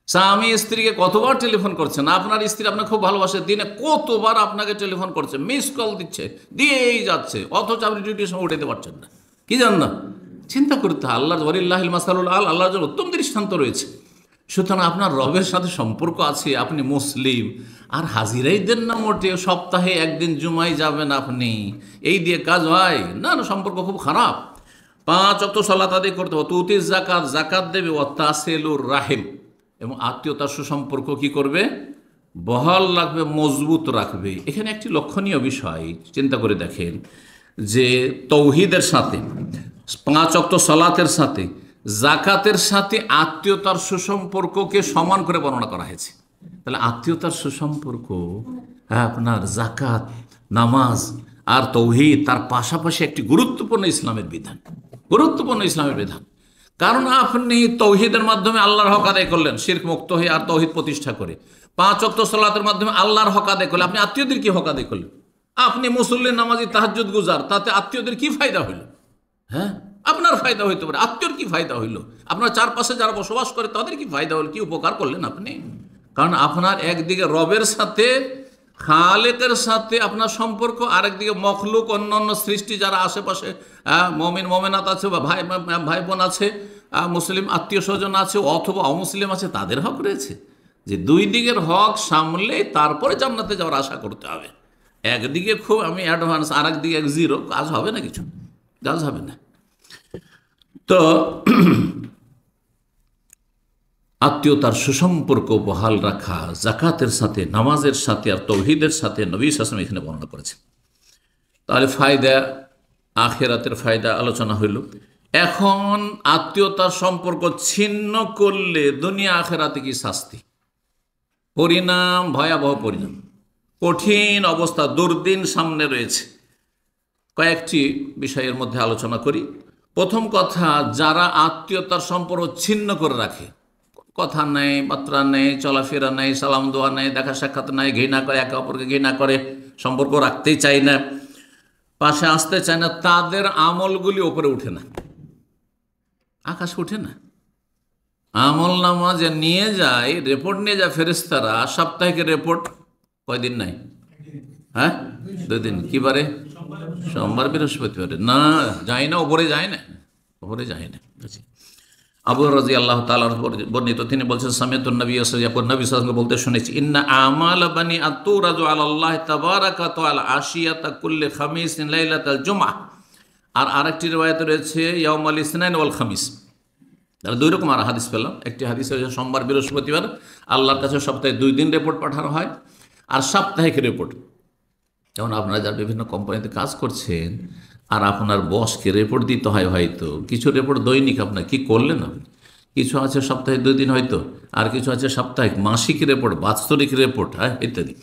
Speaker 1: স্বামী স্ত্রীকে কতবার টেলিফোন করছেন, আপনার স্ত্রী আপনাকে খুব ভালোবাসে, দিনে কতবার আপনাকে টেলিফোন করছে, মিস কল দিচ্ছে, দিয়েই যাচ্ছে, অথচ আপনি ডিউটির সময় উঠাতে পারছেন না। কি জান না? চিন্তা করতে হয়। আল্লাহর ওয়ালিল্লাহিল মাসালুল আল, আল্লাহর জন্য উত্তম দৃষ্টান্ত রয়েছে। সুতরাং আপনার রবের সাথে সম্পর্ক আছে, আপনি মুসলিম, আর হাজিরাই দেন না মোটে, সপ্তাহে একদিন জুমাই যাবেন আপনি, এই দিয়ে কাজ হয় না? না, সম্পর্ক খুব খারাপ। 5 ওয়াক্ত সালাত আদায় করতে হবে, তুতি যাকাত, যাকাত দেবে, ও তাসিলুর রাহিম, এবং আত্মীয়তার সুসম্পর্ক কি করবে? বহাল রাখবে, মজবুত রাখবে। এখানে একটি লক্ষণীয় বিষয় চিন্তা করে দেখেন যে তৌহিদের সাথে, 5 ওয়াক্ত সালাতের সাথে, যাকাতের সাথে আত্মীয়তার সুসম্পর্ককে সমান করে বর্ণনা করা হয়েছে। তাহলে আত্মীয়তার সুসম্পর্ক, আপনার যাকাত, নামাজ আর তৌহিদ, তার পাশাপাশি একটি গুরুত্বপূর্ণ ইসলামের বিধান, গুরুত্বপূর্ণ ইসলামের বিধান। কারণ আপনি তৌহিদের মাধ্যমে আল্লাহর হক আদায় করলেন, শিরক মুক্ত হয়ে, আর তৌহিদ প্রতিষ্ঠা করে। 5 ওয়াক্ত সালাতের মাধ্যমে আল্লাহর হক আদায় করলেন, আপনি আত্মীয়দের কি হক আদায় করলেন? আপনি মুসল্লি, নামাজি, তাহাজ্জুদ গুজার, তাতে আত্মীয়দের কি ফায়দা হইল? হ্যাঁ, আপনার ফায়দা হইতে পারে, আত্মীয়র কি ফায়দা হইল? আপনার চারপাশে যারা বসবাস করে তাদের কি ফায়দা হল? কি উপকার করলেন আপনি? কারণ আপনার একদিকে রবের সাথে, খালেকের সাথে আপনার সম্পর্ক, আরেকদিকে মখলুক, অন্যান্য সৃষ্টি যারা আশেপাশে মমিন মমেনাত আছে, বা ভাই বোন আছে, মুসলিম আত্মীয় স্বজন আছে, অথবা অমুসলিম আছে, তাদের হক রয়েছে। যে দুই দিকের হক সামলে তারপরে জান্নাতে যাওয়ার আশা করতে হবে। একদিকে খুব আমি অ্যাডভান্স, আর একদিকে জিরো, কাজ হবে না, কিছু কাজ হবে না। তো আত্মীয়তার সুসম্পর্ক বহাল রাখা যাকাতের সাথে, নামাজের সাথে, আর তৌহিদের সাথে নবী সাল্লাল্লাহু আলাইহি ওয়াসাল্লাম এখানে বর্ণনা করেছেন। তাহলে ফায়দা, আখেরাতের ফায়দা আলোচনা হইল। এখন আত্মীয়তার সম্পর্ক ছিন্ন করলে দুনিয়া আখেরাতে কি শাস্তি, পরিণাম, ভয়াবহ পরিণাম, কঠিন অবস্থা, দুর্দিন সামনে রয়েছে। কয়েকটি বিষয়ের মধ্যে আলোচনা করি। প্রথম কথা, যারা আত্মীয়তার সম্পর্ক ছিন্ন করে রাখে, কথা নেই, বার্তা নেই, চলাফেরা নেই, সালাম দোয়া নেই, দেখা সাক্ষাৎ নেই, ঘৃণা করে, একে অপরকে ঘৃণা করে, সম্পর্ক রাখতেই চায় না, পাশে আসতে চায় না, তাদের আমলগুলি ওপরে উঠে না, আকাশ উঠে না। আমল নামা যে নিয়ে যায়, রিপোর্ট নিয়ে যায় ফেরেশতারা, সাপ্তাহিক রিপোর্ট কয়দিন নাই? হ্যাঁ, 2 দিন। কি বারে? সোমবার, বৃহস্পতিবার। না, যায় না, ওপরে যায় না, ওপরে যায় না। আবু রাদিয়াল্লাহু তাআলা বর্ণিত, তিনি বলছেন, সামিআতুন নবী সাল্লাল্লাহু আলাইহি ওয়াসাল্লাম বলতে শুনেছি, ইন্না আমাল বানি আতুরাজু আলাল্লাহি তাবারাকা ওয়া তাআলা আশিয়াতা কুল্লি খামিসিন লাইলাতাল জুমআহ। আর আরেকটি রিওয়ায়াত রয়েছে ইয়াউমাল ইসনাইন ওয়াল খামিস। তাহলে 2 রকম আর হাদিস পেলাম। একটি হাদিস হচ্ছে সোমবার, বৃহস্পতিবার আল্লাহর কাছে সপ্তাহে 2 দিন রিপোর্ট পাঠানো হয়, আর সাপ্তাহিক রিপোর্ট। যেমন আপনারা যারা বিভিন্ন কোম্পানিতে কাজ করছেন, আর আপনার বসকে রিপোর্ট দিতে হয়, হয়তো কিছু রিপোর্ট দৈনিক আপনার কি করলেন, আপনি কিছু আছে সপ্তাহে 2 দিন হয়তো, আর কিছু আছে সাপ্তাহিক, মাসিক রিপোর্ট, বাৎসরিক রিপোর্ট, হ্যাঁ, ইত্যাদি।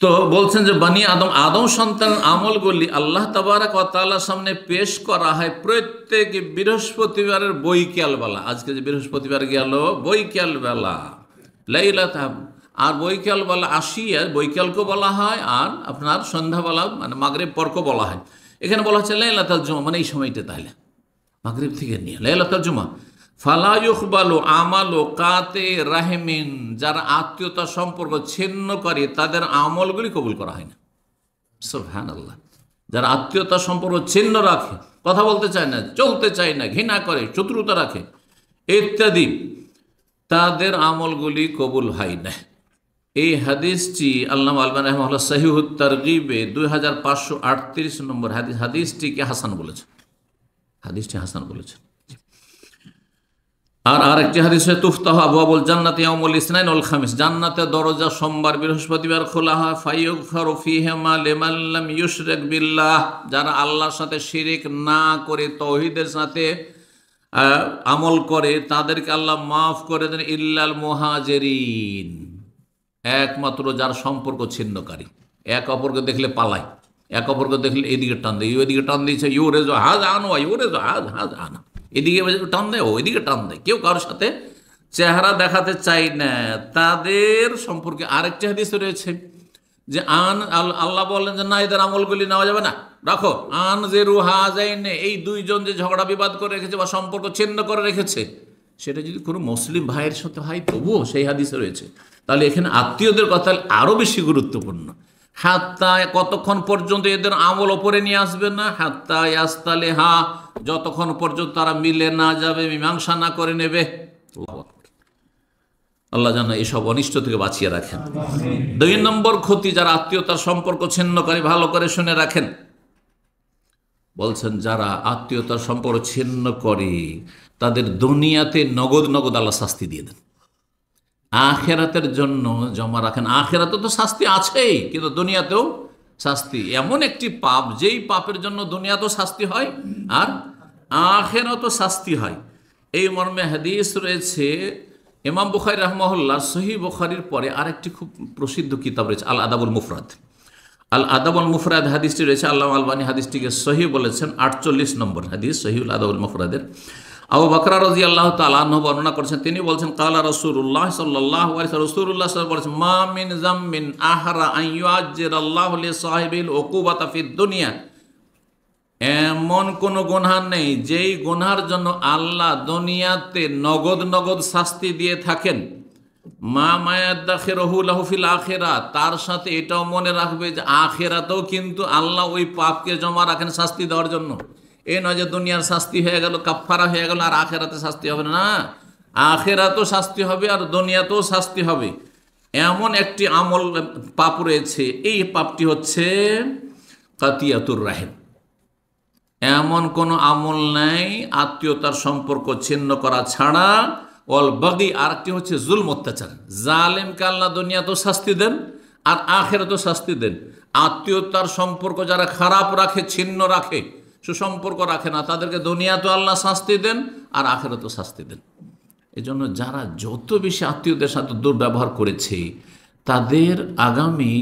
Speaker 1: তো বলছেন যে বানি আদম সন্তানের আমলগুলি আল্লাহ তাবারাক ওয়া তাআলার সামনে পেশ করা হয় প্রত্যেক বৃহস্পতিবারের বৈকাল বেলা। আজকে যে বৃহস্পতিবার গেল, বৈকাল বেলা, লাইলাতা, আর বৈকাল বেলা আসিয়া, বৈকালকে বলা হয়, আর আপনার সন্ধ্যাবেলা মানে মাগরিব পরকে বলা হয়। এখানে বলা হচ্ছে লাইলাতুল জুমা, মানে এই সময়টা, তাহলে মাগরিব থেকে নিয়ে লাইলাতুল জুমা। ফালা ইউকবালু আমালু কাতে রাহিমিন, যারা আত্মীয়তার সম্পর্ক ছিন্ন করে তাদের আমলগুলি কবুল করা হয় না। সুবহানাল্লাহ। যারা আত্মীয়তার সম্পর্ক ছিন্ন রাখে, কথা বলতে চায় না, চলতে চায় না, ঘৃণা করে, শত্রুতা রাখে ইত্যাদি, তাদের আমলগুলি কবুল হয় না। এই হাদিসটি আল্লামা আলবানী রাহিমাহুল্লাহ সহিহুত তারগিবে 2538 নম্বর হাদিসটিকে হাসান বলেছেন, হাদিসটি হাসান বলেছেন। আর আরেকটি হাদিস হচ্ছে তুফতাহু আবওয়াবুল জান্নাতি ইয়াউমুল ইসনাইন ওয়াল খামিস, জান্নাতের দরজা সোমবার, বৃহস্পতিবার খোলা হয়। ফায়ুগফারু ফীহিমা লিমান লাম ইউশরিক বিল্লাহ, যারা আল্লাহর সাথে শিরিক না করে তাওহীদের সাথে আমল করে, তাদেরকে আল্লাহ মাফ করে দেন। ইল্লাল মুহাজিরিন, একমাত্র যার সম্পর্ক ছিন্নকারী, এক অপরকে দেখলে পালায়, এক অপরকে দেখলে এদিকে টান দেয়, এদিকে টান দিয়েছে, ইউরে যো হাজ আনো, ইউরে যো হাজ হাজ আনা, এদিকে টান দেয়, ওইদিকে টান দেয়, কেউ কারোর সাথে চেহারা দেখাতে চাই না, তাদের সম্পর্কে। আরেকটি হাদিস রয়েছে যে আল্লাহ বললেন যে না, এদের আমলগুলি নেওয়া যাবে না, রাখো। আন যে রুহা যায় না, এই 2 জন যে ঝগড়া বিবাদ করে রেখেছে বা সম্পর্ক ছিন্ন করে রেখেছে, সেটা যদি কোনো মুসলিম ভাইয়ের সাথে হয় তবুও সেই হাদিসে রয়েছে। তাহলে এখানে আত্মীয়দের কথা আরও বেশি গুরুত্বপূর্ণ। হাত্তা, কতক্ষণ পর্যন্ত এদের আমল ওপরে নিয়ে আসবে না? হাত্তা ইয়াস্তালিহা, যতক্ষণ পর্যন্ত তারা মিলে না যাবে, মীমাংসা না করে নেবে। আল্লাহ যেন এসব অনিষ্ট থেকে বাঁচিয়ে রাখেন। 2 নম্বর ক্ষতি, যারা আত্মীয়তার সম্পর্ক ছিন্ন করে, ভালো করে শুনে রাখেন, বলছেন যারা আত্মীয়তার সম্পর্ক ছিন্ন করে তাদের দুনিয়াতে নগদ নগদ আল্লাহ শাস্তি দিয়ে দেন, আখেরাতের জন্য জমা রাখেন। আখেরাতে তো শাস্তি আছেই, কিন্তু দুনিয়াতেও শাস্তি। এমন একটি পাপ, যেই পাপের জন্য দুনিয়াতেও শাস্তি হয় আর আখেরাতেও শাস্তি হয়। এই মর্মে হাদিস রয়েছে। ইমাম বুখারী রাহমাহুল্লাহ সহিহ বুখারীর পরে আরেকটি খুব প্রসিদ্ধ কিতাব রয়েছে, আল আদাবুল মুফরাদ। আল আদাবুল মুফরাদ হাদিসটি রয়েছে, আল্লামা আলবানী হাদিসটিকে সহিহ বলেছেন, 48 নম্বর হাদিস সহিহুল আদাবুল মুফরাদের। আবু বকর রাদিয়াল্লাহু তাআলা আনহু বর্ণনা করেছেন, তিনি বলছেন, ক্বালা রাসূলুল্লাহ সাল্লাল্লাহু আলাইহি ওয়াসাল্লাম, রাসূলুল্লাহ সাল্লাল্লাহু আলাইহি ওয়াসাল্লাম বলেছেন, মা মিন যামমিন আহরা আন ইউআজ্জিরাল্লাহু লিসাহিবিল উকুবাতা ফিদ দুনিয়া, এমন কোন গুনাহ নেই যেই গুনাহর জন্য আল্লাহ দুনিয়াতে নগদ নগদ শাস্তি দিয়ে থাকেন। মা মায়াদাখিরহু লাহু ফিল আখিরাহ, তার সাথে এটাও মনে রাখবে যে আখিরাতেও কিন্তু আল্লাহ ওই পাপকে জমা রাখেন শাস্তি দেওয়ার জন্য। এ নয় যে দুনিয়ার শাস্তি হয়ে গেল, কাফফারা হয়ে গেল, আর আখিরাতে শাস্তি হবে না। আখিরাতেও শাস্তি হবে আর দুনিয়াতেও শাস্তি হবে। এমন একটি আমল, পাপ রয়েছে, এই পাপটি হচ্ছে কাতিয়াতুর রাহিম। এমন কোনো আমল নাই আত্মীয়তার সম্পর্ক ছিন্ন করা ছাড়া। ওয়াল বাগি, আরেকটি হচ্ছে জুলম, অত্যাচার। জালেমকে আল্লাহ দুনিয়াতেও শাস্তি দেন আর আখিরাতেও শাস্তি দেন। আত্মীয়তার সম্পর্ক যারা খারাপ রাখে, ছিন্ন রাখে, সুসম্পর্ক রাখে না, তাদেরকে দুনিয়া তো আল্লাহ শাস্তি দেন আর আখেরাতে শাস্তি দেন। এই জন্য যারা যত বেশি আত্মীয়দের সাথে দুর্ব্যবহার করেছে তাদের আগামী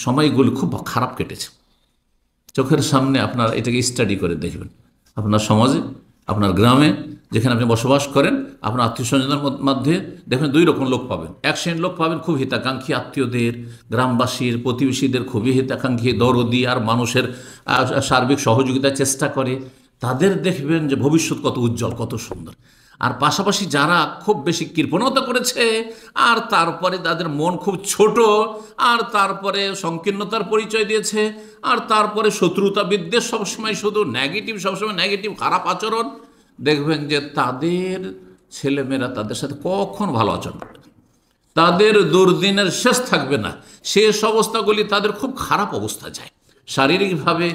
Speaker 1: সময়গুলি খুব খারাপ কেটেছে। চোখের সামনে আপনার এটাকে স্টাডি করে দেখবেন, আপনার সমাজে, আপনার গ্রামে, যেখানে আপনি বসবাস করেন, আপনার আত্মীয় স্বজনের মধ্যে দেখবেন দুই রকম লোক পাবেন। এক শ্রেণীর লোক পাবেন খুব হিতাকাঙ্ক্ষী, আত্মীয়দের, গ্রামবাসীর, প্রতিবেশীদের খুবই হিতাকাঙ্ক্ষী, দরদি আর মানুষের সার্বিক সহযোগিতার চেষ্টা করে। তাদের দেখবেন যে ভবিষ্যৎ কত উজ্জ্বল, কত সুন্দর। আর পাশাপাশি যারা খুব বেশি কৃপণতা করেছে আর তারপরে তাদের মন খুব ছোট আর তারপরে সংকীর্ণতার পরিচয় দিয়েছে আর তারপরে শত্রুতা বিদ্বেষ, সবসময় শুধু নেগেটিভ, সবসময় নেগেটিভ, খারাপ আচরণ, দেখবেন যে তাদের ছেলেমেয়েরা তাদের সাথে কখন ভালো আচরণ করবে না, তাদের দুর্দিনের শেষ থাকবে না। শেষ অবস্থাগুলি তাদের খুব খারাপ অবস্থা যায়, শারীরিকভাবে,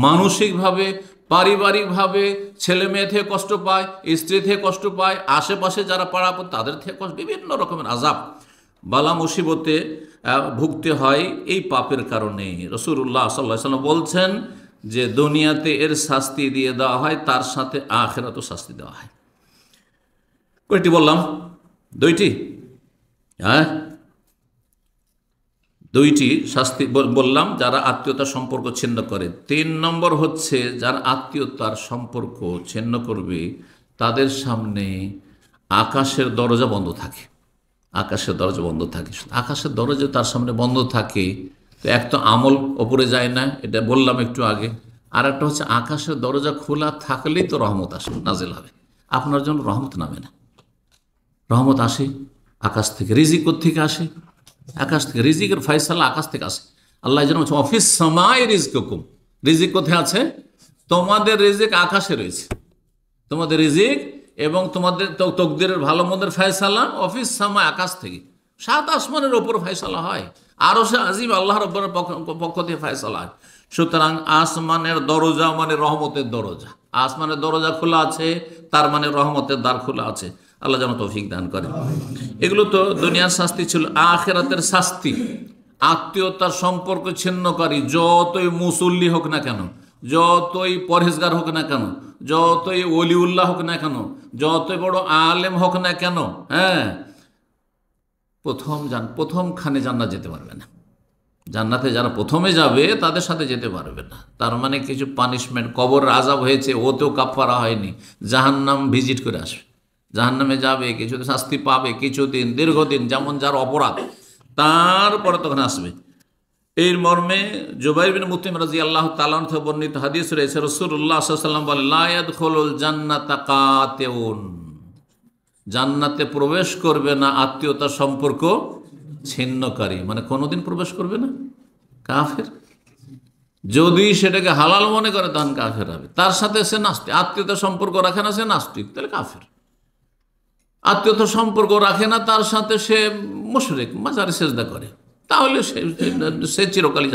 Speaker 1: মানসিকভাবে, পারিবারিকভাবে। ছেলে মেয়ে থেকে কষ্ট পায়, স্ত্রী থেকে কষ্ট পায়, আশেপাশে যারা পাড়া তাদের থেকে কষ্ট, বিভিন্ন রকমের আযাব, বালা মুসিবতে ভুগতে হয় এই পাপের কারণে। রাসূলুল্লাহ সাল্লাল্লাহু আলাইহি ওয়াসাল্লাম বলছেন যে দুনিয়াতে এর শাস্তি দিয়ে দেওয়া হয়, তার সাথে আখিরাতেও শাস্তি দেওয়া হয়। কয়টি বললাম? দুইটি, হ্যাঁ, দুইটি শাস্তি বললাম যারা আত্মীয়তার সম্পর্ক ছিন্ন করে। 3 নম্বর হচ্ছে যারা আত্মীয়তার সম্পর্ক ছিন্ন করবে তাদের সামনে আকাশের দরজা বন্ধ থাকে। আকাশের দরজা বন্ধ থাকে, আকাশের দরজা তার সামনে বন্ধ থাকে তো এক তো আমল ওপরে যায় না, এটা বললাম একটু আগে। আর একটা হচ্ছে আকাশের দরজা খোলা থাকলেই তো রহমত আসে, নাজিল হবে, আপনার জন্য রহমত নামে না। রহমত আসে আকাশ থেকে। রিজিক কোত্থেকে আসে? আকাশ থেকে। রিজিকের ফয়সালা আকাশ থেকে আসে। আল্লাহ যেন অফিস সামায় রিজকুম, রিজিক কোথায় আছে? তোমাদের রিজিক আকাশে রয়েছে। তোমাদের রিজিক এবং তোমাদের তকদিরের ভালো মন্দের ফয়সালা অফিস সামায়, আকাশ থেকে। 7 আসমানের ওপর ফয়সালা হয়, আরো সে আজিম আল্লাহ রাব্বুল পক্ষ থেকে ফয়সালা হয়। সুতরাং আসমানের দরজা মানে রহমতের দরজা, আসমানের দরজা খোলা আছে তার মানে রহমতের দ্বার খোলা আছে। আল্লাহ যেন তৌফিক দান করে। এগুলো তো দুনিয়ার শাস্তি ছিল। আখিরাতের শাস্তি, আত্মীয়তার সম্পর্ক ছিন্নকারী যতই মুসল্লি হোক না কেন, যতই পরহেজগার হোক না কেন, যতই ওলিউল্লাহ হোক না কেন, যতই বড় আলেম হোক না কেন, হ্যাঁ, প্রথমখানে জান্নাত যেতে পারবে না। জান্নাতে যারা প্রথমে যাবে তাদের সাথে যেতে পারবে না। তার মানে কিছু পানিশমেন্ট, কবর আযাব হয়েছে, ওতেও কাফারা হয়নি, জাহান্নাম ভিজিট করে আসবে, জাহান্নামে যাবে, কিছু শাস্তি পাবে, কিছুদিন, দীর্ঘদিন, যেমন যার অপরাধ, তারপরে তখন আসবে। এই মর্মে জুবাইর বিন মুতঈম রাদিয়াল্লাহু তাআলা আনহু থেকে বর্ণিত হাদিস রয়েছে, রাসূলুল্লাহ সাল্লাল্লাহু আলাইহি ওয়াসাল্লাম বলেন, লা ইয়াদখুলুল জান্নাতা কাতিউন, জান্নাতে প্রবেশ করবে না আত্মীয়তার সম্পর্ক ছিন্নকারী, মানে কোনোদিন প্রবেশ করবে না। কাফের যদি সেটাকে হালাল মনে করে তখন কাফের হবে। তার সাথে সে নাস্তিক, আত্মীয়তার সম্পর্ক রাখে না, সে নাস্তিক, তাহলে কাফের। আত্মীয়তার সম্পর্ক রাখে না, তার সাথে সে মুশরিক, মাজারে সেজদা করে, তাহলে সে চিরকালই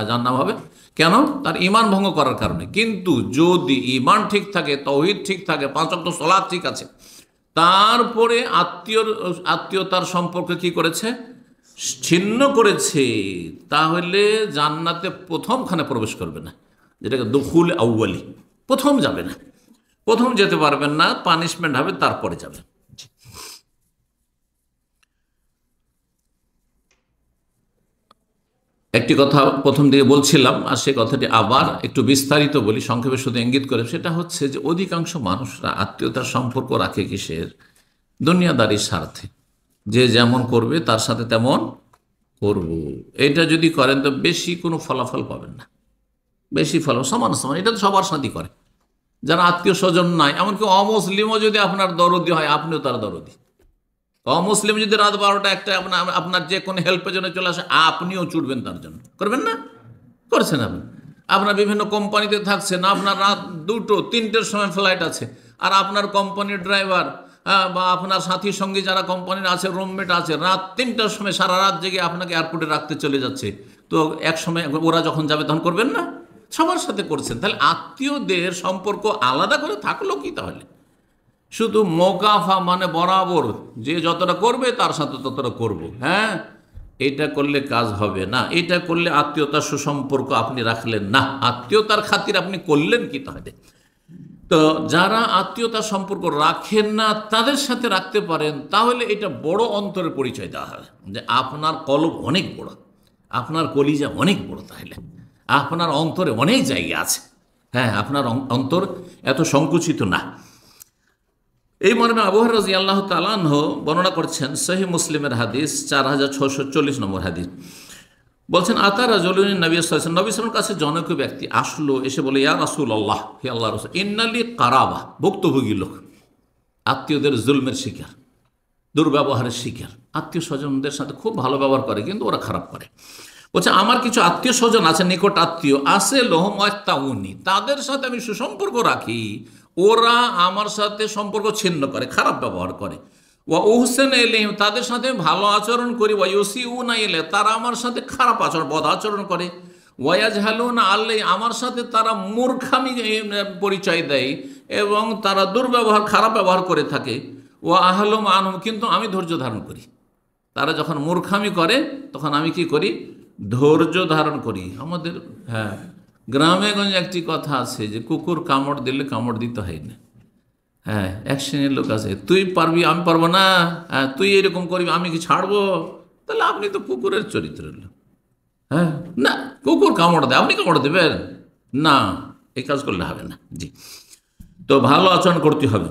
Speaker 1: জাহান্নাম হবে। কেন? তার ঈমান ভঙ্গ করার কারণে। কিন্তু যদি ঈমান ঠিক থাকে, তাওহীদ ঠিক থাকে, 5 ওয়াক্ত সালাত ঠিক আছে, তারপরে আত্মীয়তার সম্পর্ক কি করেছে? ছিন্ন করেছে, তাহলে জান্নাতে প্রথমখানে প্রবেশ করবে না, যেটাকে দুখুল আউয়ালি, প্রথম যাবে না, প্রথম যেতে পারবেন না, পানিশমেন্ট হবে, তারপরে যাবে। একটি কথা প্রথম দিকে বলছিলাম, আর সে কথাটি আবার একটু বিস্তারিত বলি, সংক্ষেপে শুধু ইঙ্গিত করে। সেটা হচ্ছে যে অধিকাংশ মানুষরা আত্মীয়তার সম্পর্ক রাখে কিসের? দুনিয়াদারির স্বার্থে। যে যেমন করবে তার সাথে তেমন করব, এটা যদি করেন তো বেশি কোনো ফলাফল পাবেন না, বেশি ফলাফল সমান সমান, এটা তো সবার সাথেই করে। যারা আত্মীয় স্বজন নাই, এমনকি অমুসলিমও যদি আপনার দরদি হয়, আপনিও তার দরদি। অমুসলিম যদি রাত 12টা 1টা আপনার যে কোনো হেল্পের জন্য চলে আসে, আপনিও ছুটবেন তার জন্য, করবেন না? করছেন আপনি। আপনার বিভিন্ন কোম্পানিতে থাকছেন, আপনার রাত 2টো 3টের সময় ফ্লাইট আছে, আর আপনার কোম্পানির ড্রাইভার বা আপনার সাথী সঙ্গী যারা কোম্পানির আছে, রুমমেট আছে, রাত 3টার সময় সারা রাত জেগে আপনাকে এয়ারপোর্টে রাখতে চলে যাচ্ছে, তো এক সময় ওরা যখন যাবে তখন করবেন না? সবার সাথে করছেন। তাহলে আত্মীয়দের সম্পর্ক আলাদা করে থাকলো কি? তাহলে শুধু মোকাফা মানে বরাবর, যে যতটা করবে তার সাথে ততটা করব, হ্যাঁ, এটা করলে কাজ হবে না, এটা করলে আত্মীয়তার সুসম্পর্ক আপনি রাখলেন না, আত্মীয়তার খাতির আপনি করলেন কি তাহলে? তো যারা আত্মীয়তার সম্পর্ক রাখেন না তাদের সাথে রাখতে পারেন, তাহলে এটা বড় অন্তরের পরিচয় দেওয়া হবে যে আপনার কলব অনেক বড়, আপনার কলিজা অনেক বড়, তাহলে আপনার অন্তরে অনেক জায়গা আছে। হ্যাঁ, আপনার অন্তর এত সংকুচিত না। এই মর্মে আবু হুরায়রা রাদিয়াল্লাহু তাআলা আনহু বর্ণনা করছেন, সহিহ মুসলিমের হাদিস 4640 নম্বর হাদিস, বলছেন আতা রাজুলুন নবী সাল্লাল্লাহু আলাইহি ওয়াসাল্লাম, নবী সাল্লাল্লাহু কাছে জনৈক ব্যক্তি আসলো, এসে বলে ইয়া রাসূলুল্লাহ, হে আল্লাহর রাসূল, ইন্নালি কারাবা, ভুক্তভোগী লোক, আত্মীয়দের জুলমের শিকার, দুর্ব্যবহারের শিকার, আত্মীয় স্বজনদের সাথে খুব ভালো ব্যবহার করে কিন্তু ওরা খারাপ করে। বলছে আমার কিছু আত্মীয় স্বজন আছে, নিকট আত্মীয় আছে, লোহম ওয়াক্তাউনি, তাদের সাথে আমি সুসম্পর্ক রাখি, ওরা আমার সাথে সম্পর্ক ছিন্ন করে, খারাপ ব্যবহার করে। ওয়া উহসেন ইলাইহিম, তাদের সাথে ভালো আচরণ করি। ওয়া ইউসিউনা ইলাইহি, তারা আমার সাথে খারাপ আচরণ, বদ আচরণ করে। ওয়া ইয়াজহালুনা আলাইহি, আমার সাথে তারা মূর্খামি পরিচয় দেয় এবং তারা দুর্ব্যবহার, খারাপ ব্যবহার করে থাকে। ওয়া আহলুম আনহুম, কিন্তু আমি ধৈর্য ধারণ করি। তারা যখন মূর্খামি করে তখন আমি কি করি? ধৈর্য ধারণ করি। আমাদের হ্যাঁ গ্রামে গঞ্জে একটি কথা আছে যে কুকুর কামড় দিলে কামড় দিতে হয় না। হ্যাঁ, এক শ্রেণীর লোক আছে, তুই পারবি আমি পারবো না, হ্যাঁ তুই এরকম করবি আমি কি ছাড়বো? তাহলে আপনি তো কুকুরের চরিত্রের লোক। হ্যাঁ, না কুকুর কামড় দেয়, আপনি কামড় দেবেন না, এই কাজ করলে হবে না। জি, তো ভালো আচরণ করতে হবে।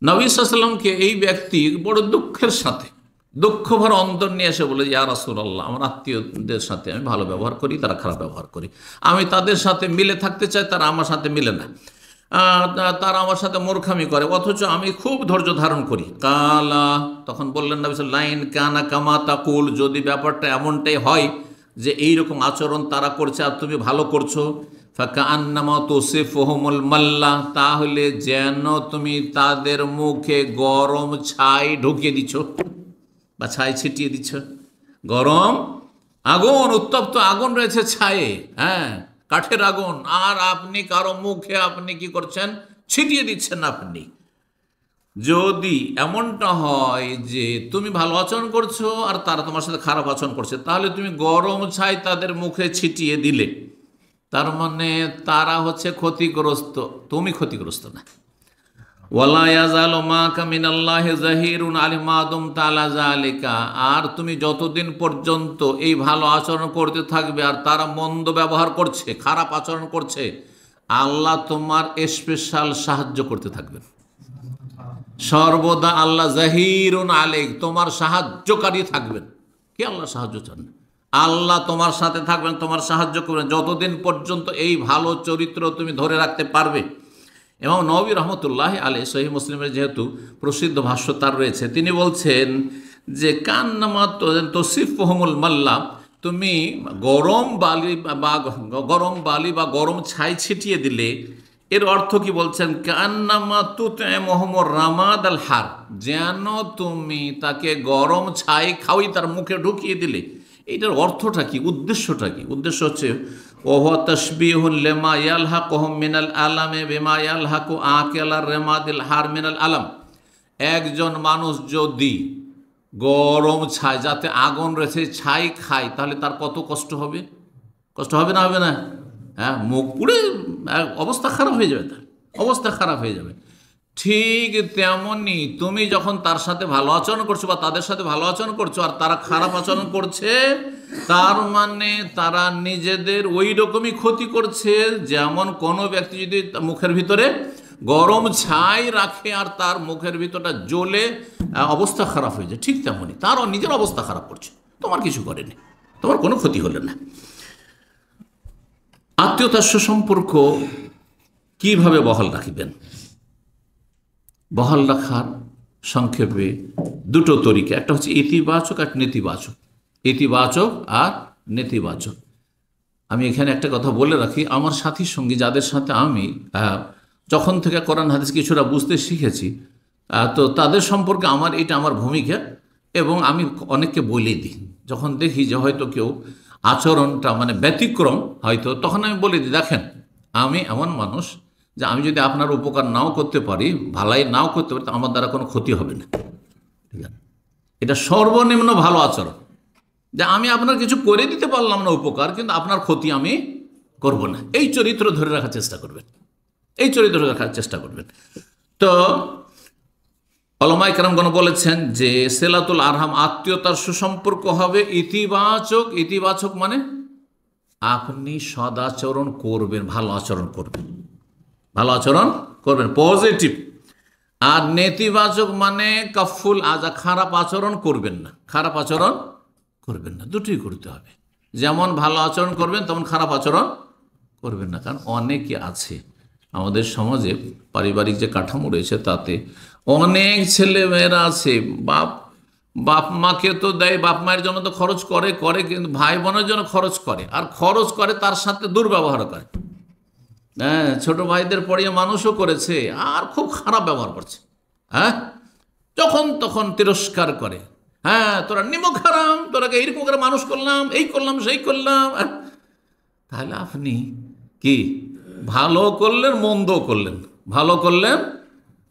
Speaker 1: নবী সাল্লাল্লাহু আলাইহি ওয়াসাল্লামকে এই ব্যক্তি বড় দুঃখের সাথে, দুঃখ ভর অন্তর নিয়ে এসে বলে, ইয়া রাসূলুল্লাহ, আমার আত্মীয়দের সাথে আমি ভালো ব্যবহার করি, তারা খারাপ ব্যবহার করি, আমি তাদের সাথে মিলে থাকতে চাই, তারা আমার সাথে মিলে না, তারা আমার সাথে মূর্খামি করে, অথচ আমি খুব ধৈর্য ধারণ করি। কালা, তখন বললেন নবী সাল্লাল্লাহু আলাইহি ওয়াসাল্লাম, লাইন কানা কামা তাকুল, যদি ব্যাপারটা এমনটাই হয় যে এইরকম আচরণ তারা করছে আর তুমি ভালো করছো, ফাকান্নামা তুসিফুহুমুল মাল্লা, তাহলে যেন তুমি তাদের মুখে গরম ছাই ঢুকিয়ে দিচ্ছ বা ছাই ছিটিয়ে দিচ্ছ। গরম আগুন, উত্তপ্ত আগুন রয়েছে ছায়ে, হ্যাঁ কাঠের আগুন, আর আপনি কারো মুখে আপনি কি করছেন? ছিটিয়ে দিচ্ছেন। আপনি যদি এমনটা হয় যে তুমি ভালো আচরণ করছো আর তারা তোমার সাথে খারাপ আচরণ করছে, তাহলে তুমি গরম ছাই তাদের মুখে ছিটিয়ে দিলে, তার মানে তারা হচ্ছে ক্ষতিগ্রস্ত, তুমি ক্ষতিগ্রস্ত না। ওয়ালা ইয়াজালু মাকা মিনাল্লাহি যাহিরুন আলিমা দুমতা আলা যালিকা, আর তুমি যতদিন পর্যন্ত এই ভালো আচরণ করতে থাকবে আর তারা মন্দ ব্যবহার করছে, খারাপ আচরণ করছে, আল্লাহ তোমার স্পেশাল সাহায্য করতে থাকবেন। সর্বদা আল্লাহ যাহিরুন আলাইক, তোমার সাহায্যকারী থাকবেন। কি আল্লাহ সাহায্য চান? আল্লাহ তোমার সাথে থাকবেন, তোমার সাহায্য করবেন যতদিন পর্যন্ত এই ভালো চরিত্র তুমি ধরে রাখতে পারবে। এবং নবী রহমতুল্লাহ আলাইহি, সহিহ মুসলিমের যেহেতু প্রসিদ্ধ ভাষ্য তার রয়েছে, তিনি বলছেন যে কান্নামা তুসিফুহুমুল মাল্লা, তুমি গরম বালি বা গরম ছাই ছিটিয়ে দিলে, এর অর্থ কি বলছেন? কান্নামা তুতইমুহুমুর রামাদ আল হার, যেন তুমি তাকে গরম ছাই খাওয়াই তার মুখে ঢুকিয়ে দিলে। এইটার অর্থটা কি? উদ্দেশ্যটা কি? উদ্দেশ্য হচ্ছে ওয়া তাশবিহুল লিমা ইয়ালহাকুহুম মিনাল আলামে বিমা ইয়ালহাকু আকিলার রামাদিল হার মিনাল আলাম। একজন মানুষ যদি গরম ছাই, যাতে আগুন রয়েছে, ছাই খায়, তাহলে তার কত কষ্ট হবে? কষ্ট হবে না? হবে না? হ্যাঁ, মুখ পুড়ে অবস্থা খারাপ হয়ে যাবে, তার অবস্থা খারাপ হয়ে যাবে। ঠিক তেমনি তুমি যখন তার সাথে ভালো আচরণ করছো বা তাদের সাথে ভালো আচরণ করছো আর তারা খারাপ আচরণ করছে, তার মানে তারা নিজেদের ওই রকমই ক্ষতি করছে, যেমন কোনো ব্যক্তি যদি মুখের ভিতরে গরম ছাই রাখে আর তার মুখের ভিতরটা জ্বলে অবস্থা খারাপ হয়ে যায়, ঠিক তেমনি তারও নিজের অবস্থা খারাপ করছে, তোমার কিছু করেনি, তোমার কোনো ক্ষতি হলো না। আত্মীয়তার সুসম্পর্ক কিভাবে বহাল রাখবেন? বহাল রাখার সংক্ষেপে দুটো তরিকা, একটা হচ্ছে ইতিবাচক আর নেতিবাচক। ইতিবাচক আর নেতিবাচক। আমি এখানে একটা কথা বলে রাখি, আমার সাথী সঙ্গী যাদের সাথে আমি যখন থেকে কোরআন হাদিস কিছুটা বুঝতে শিখেছি, তো তাদের সম্পর্কে এটা আমার ভূমিকা, এবং আমি অনেককে বলে দিই যখন দেখি যে হয়তো কেউ আচরণটা মানে ব্যতিক্রম হয়তো, তখন আমি বলে দিই, দেখেন আমি এমন মানুষ যে আমি যদি আপনার উপকার নাও করতে পারি, ভালাই নাও করতে পারি, আমার দ্বারা কোনো ক্ষতি হবে না, ঠিক আছে? এটা সর্বনিম্ন ভালো আচরণ। যে আমি আপনার কিছু করে দিতে পারলাম না উপকার, কিন্তু আপনার ক্ষতি আমি করব না। এই চরিত্র ধরে রাখার চেষ্টা করবেন, এই চরিত্র রাখার চেষ্টা করবেন। তো ওলামায়ে কেরামগণ বলেছেন যে সিলাতুল আরহাম, আত্মীয়তার সুসম্পর্ক হবে ইতিবাচক। ইতিবাচক মানে আপনি সদাচরণ করবেন, ভালো আচরণ করবেন, ভালো আচরণ করবেন, পজিটিভ। আর নেতিবাচক মানে কাফুল আজা, খারাপ আচরণ করবেন না, খারাপ আচরণ করবেন না, দুটোই করতে হবে। যেমন ভালো আচরণ করবেন তেমন খারাপ আচরণ করবেন না। কারণ অনেকে আছে আমাদের সমাজে, পারিবারিক যে কাঠামো রয়েছে তাতে অনেক ছেলে মেয়েরা আছে, বাপ মাকে তো দেয়, বাপ মায়ের জন্য তো খরচ করে করে, কিন্তু ভাই বোনের জন্য খরচ করে, আর খরচ করে তার সাথে দুর্ব্যবহার করে। হ্যাঁ, ছোট ভাইদের পড়িয়ে মানুষও করেছে, আর খুব খারাপ ব্যবহার করছে। হ্যাঁ, যখন তখন তিরস্কার করে, হ্যাঁ তোরা নিমক হারাম, তোরাকে এইরকম করে মানুষ করলাম, এই করলাম সেই করলাম। তাহলে আপনি কি ভালো করলেন মন্দ করলেন, ভালো করলেন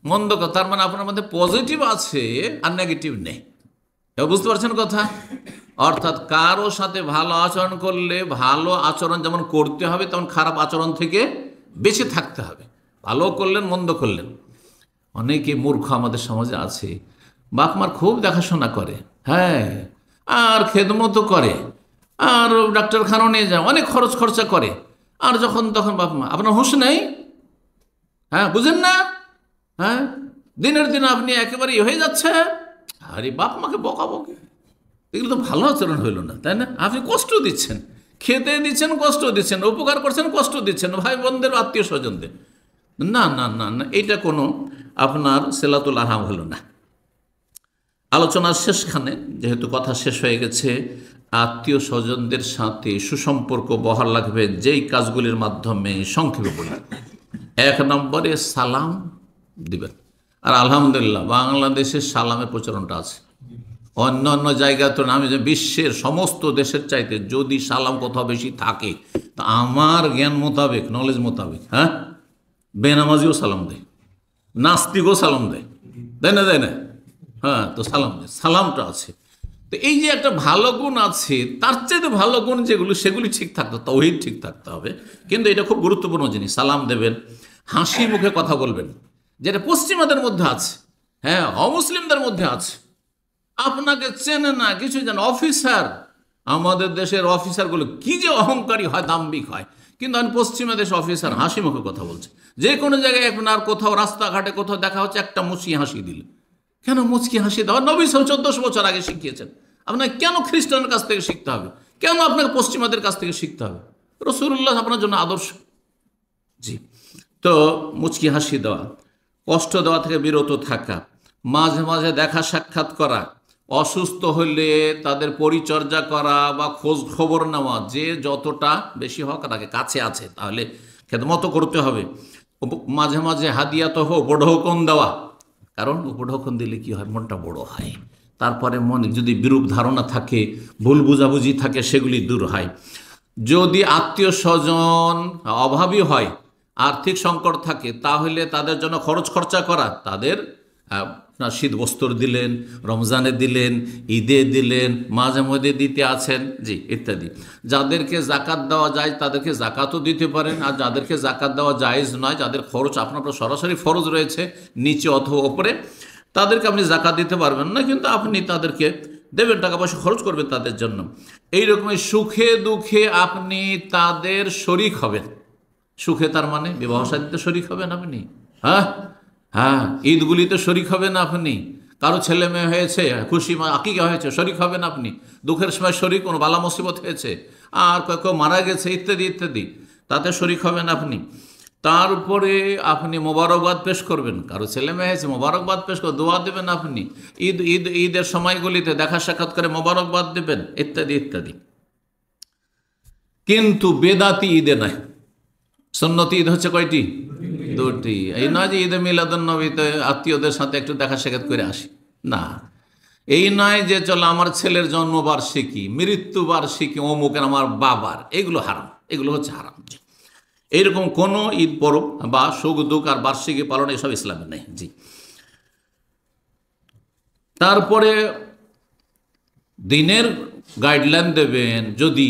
Speaker 1: মন্দ, তার মানে আপনার মধ্যে পজিটিভ আছে আর নেগেটিভ নেই। বুঝতে পারছেন কথা? অর্থাৎ কারো সাথে ভালো আচরণ করলে ভালো আচরণ যেমন করতে হবে, তেমন খারাপ আচরণ থেকে বেঁচে থাকতে হবে। ভালো করলেন মন্দ করলেন। অনেকে মূর্খ আমাদের সমাজে আছে, বাপ মার খুব দেখাশোনা করে, হ্যাঁ, আর খেদমতো করে, আর ডাক্তারখানাও নিয়ে যায়, অনেক খরচ খরচা করে, আর যখন তখন বাপ মা, আপনার হুঁশ নেই, হ্যাঁ বুঝেন না, হ্যাঁ দিনের দিন আপনি একেবারে হয়ে যাচ্ছে, আরে বাপ মাকে বকাবকি, এগুলো তো ভালো আচরণ হইল না, তাই না? আপনি কষ্ট দিচ্ছেন, খেতে দিচ্ছেন, কষ্ট দিচ্ছেন, উপকার করছেন, কষ্ট দিচ্ছেন ভাই বোনদের, আত্মীয় স্বজনদের। না না না না, এটা কোনো আপনার সিলাতুল আরহাম হলো না। আলোচনার শেষখানে যেহেতু কথা শেষ হয়ে গেছে, আত্মীয় স্বজনদের সাথে সুসম্পর্ক বহাল রাখবে যেই কাজগুলির মাধ্যমে সংক্ষেপে বলি। 1 নম্বরে সালাম দিবেন। আর আলহামদুলিল্লাহ বাংলাদেশে সালামের প্রচলনটা আছে, অন্য অন্য জায়গা তো আমি যে বিশ্বের সমস্ত দেশের চাইতে যদি সালাম কোথাও বেশি থাকে, তা আমার জ্ঞান মোতাবেক, নলেজ মোতাবেক, হ্যাঁ বেনামাজিও সালাম দেয়, নাস্তিকও সালাম দেয়, দেয় না দেয় না? হ্যাঁ, তো সালাম দেয়, সালামটা আছে। তো এই যে একটা ভালো গুণ আছে, তার চাইতে ভালো গুণ যেগুলো সেগুলি ঠিক থাকতে, তাওহীদ ঠিক থাকতে হবে। কিন্তু এটা খুব গুরুত্বপূর্ণ জিনিস, সালাম দেবেন, হাসি মুখে কথা বলবেন, যেটা পশ্চিমাদের মধ্যে আছে, হ্যাঁ অমুসলিমদের মধ্যে আছে। আপনাকে চেনে না, কিছু জানে, অফিসার, আমাদের দেশের অফিসারগুলো কি যে অহংকারী হয়, দাম্ভিক হয়, কিন্তু আমি পশ্চিমা দেশ অফিসার হাসি মুখে কথা বলছে। যে কোনো জায়গায় আপনার কোথাও রাস্তাঘাটে কোথাও দেখা হচ্ছে, একটা মুচকি হাসি দিল। কেন মুচকি হাসি দেওয়া? নবী 1400 বছর আগে শিখিয়েছেন। আপনাকে কেন খ্রিস্টানের কাছ থেকে শিখতে হবে? কেন আপনাকে পশ্চিমাদের কাছ থেকে শিখতে হবে? রাসূলুল্লাহ আপনার জন্য আদর্শ। জি, তো মুচকি হাসি দেওয়া, কষ্ট দেওয়া থেকে বিরত থাকা, মাঝে মাঝে দেখা সাক্ষাৎ করা, অসুস্থ হলে তাদের পরিচর্যা করা বা খোঁজ খবর নেওয়া, যে যতটা বেশি হোক তাকে কাছে আছে তাহলে খেদমত করতে হবে। মাঝে মাঝে হাদিয়াত হোক, উপঢৌকন দেওয়া, কারণ উপঢৌকন দিলে কি হয়, মনটা বড় হয়। তারপরে মনে যদি বিরূপ ধারণা থাকে, ভুল বুঝাবুঝি থাকে, সেগুলি দূর হয়। যদি আত্মীয় স্বজন অভাবী হয়, আর্থিক সংকট থাকে, তাহলে তাদের জন্য খরচ খরচা করা, তাদের শীত বস্ত্র দিলেন, রমজানে দিলেন, ঈদে দিলেন, মাঝে মধ্যে দিতে আছেন, জি ইত্যাদি। যাদেরকে জাকাত দেওয়া যায় তাদেরকে জাকাতও দিতে পারেন, আর যাদেরকে জাকাত দেওয়া জায়েজ নয়, যাদের খরচ আপনার সরাসরি ফরজ রয়েছে নিচে অথবা ওপরে, তাদেরকে আপনি জাকাত দিতে পারবেন না, কিন্তু আপনি তাদেরকে দেবেন, টাকা পয়সা খরচ করবেন তাদের জন্য। এইরকমই সুখে দুঃখে আপনি তাদের শরিক হবেন। সুখে তার মানে বিবাহ শাদীতে শরিক হবেন আপনি, হ্যাঁ হ্যাঁ, ঈদগুলিতে শরিক হবেন আপনি, কারো ছেলে মেয়ে হয়েছে, খুশি আকিকা হয়েছে, শরিক হবেন আপনি। দুঃখের সময় শরিক, কোনো বালা মুসিবত হয়েছে, আর কেউ মারা গেছে, ইত্যাদি ইত্যাদি, তাতে শরিক হবেন আপনি। তারপরে আপনি মোবারকবাদ পেশ করবেন, কারো ছেলে মেয়ে হয়েছে মোবারকবাদ পেশ করে দোয়া দেবেন আপনি। ঈদের সময়গুলিতে দেখা সাক্ষাৎ করে মোবারকবাদ দেবেন, ইত্যাদি ইত্যাদি। কিন্তু বেদাতি ঈদে নয়। সুন্নতি ঈদ হচ্ছে কয়টি? 2টি। এই নয় যে ঈদে মিলাদুন্নবীতে আত্মীয়দের সাথে একটু দেখা সাক্ষাৎ করে আসি, না। এই নয় যে চলো আমার ছেলের জন্মবার্ষিকী, মৃত্যুবার্ষিকী অমুকের, আমার বাবার, এগুলো হারাম, এগুলো হচ্ছে হারাম। এইরকম কোনো ঈদ পরব বা সুখ দুঃখ আর বার্ষিকী পালন এসব ইসলামে নেই। জি, তারপরে দিনের গাইডলাইন দেবেন। যদি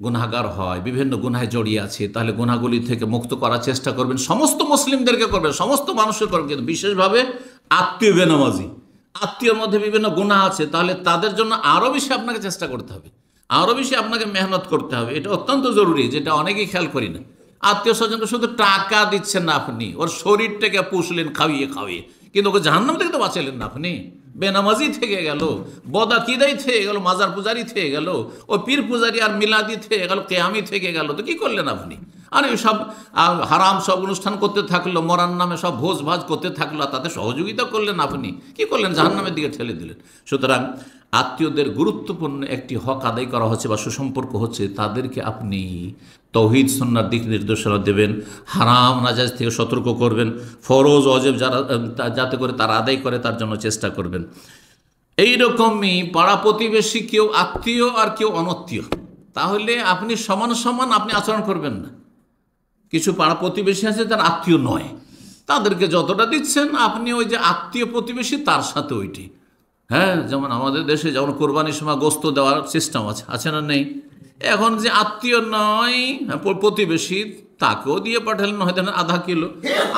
Speaker 1: গুনাহগার হয়, বিভিন্ন গুনাহে জড়িয়ে আছে, তাহলে গুনাহগুলি থেকে মুক্ত করার চেষ্টা করবেন। সমস্ত মুসলিমদেরকে করবেন, সমস্ত মানুষের করবেন, কিন্তু বিশেষভাবে আত্মীয় বেনামাজি, আত্মীয়র মধ্যে বিভিন্ন গুনাহ আছে, তাহলে তাদের জন্য আরও বেশি আপনাকে চেষ্টা করতে হবে, আরও বেশি আপনাকে মেহনত করতে হবে। এটা অত্যন্ত জরুরি, যেটা অনেকেই খেয়াল করি না। আত্মীয় স্বজনকে শুধু টাকা দিচ্ছেন না আপনি, ওর শরীরটাকে পুষলেন খাওয়িয়ে খাওয়িয়ে, কিন্তু ওকে জাহান্নাম থেকে তো বাঁচালেন না আপনি। বেনামাজি থেকে গেল, বদাকিদাই থেকে গেল, মাজার পূজারি থেকে গেল, ও পীর পূজারি আর মিলাদি থেকে গেল, কেয়ামি থেকে গেল, তো কি করলেন আপনি? আর এই সব হারাম সব অনুষ্ঠান করতে থাকলো, মরার নামে সব ভোজ ভাজ করতে থাকলো, আর তাতে সহযোগিতা করলেন আপনি। কি করলেন? জাহান্নামের দিকে ঠেলে দিলেন। সুতরাং আত্মীয়দের গুরুত্বপূর্ণ একটি হক আদায় করা হচ্ছে বা সুসম্পর্ক হচ্ছে, তাদেরকে আপনি তৌহিদ সুন্নাহর দিক নির্দেশনা দেবেন, হারাম নাজায়েজ থেকে সতর্ক করবেন, ফরজ অজেব যারা যাতে করে তারা আদায় করে তার জন্য চেষ্টা করবেন। এইরকমই পাড়া প্রতিবেশী, কেউ আত্মীয় আর কেউ অনত্মীয়, তাহলে আপনি সমান সমান আপনি আচরণ করবেন না। কিছু পাড়া প্রতিবেশী আছে তার আত্মীয় নয়, তাদেরকে যতটা দিচ্ছেন আপনি ওই যে আত্মীয় প্রতিবেশী তার সাথে ওইটি। হ্যাঁ, যেমন আমাদের দেশে যেমন কোরবানির সময় গোস্ত দেওয়ার সিস্টেম আছে না নেই? এখন যে আত্মীয় নয় প্রতিবেশী, তাকেও দিয়ে পাঠালেন হয়তো আধা কিলো,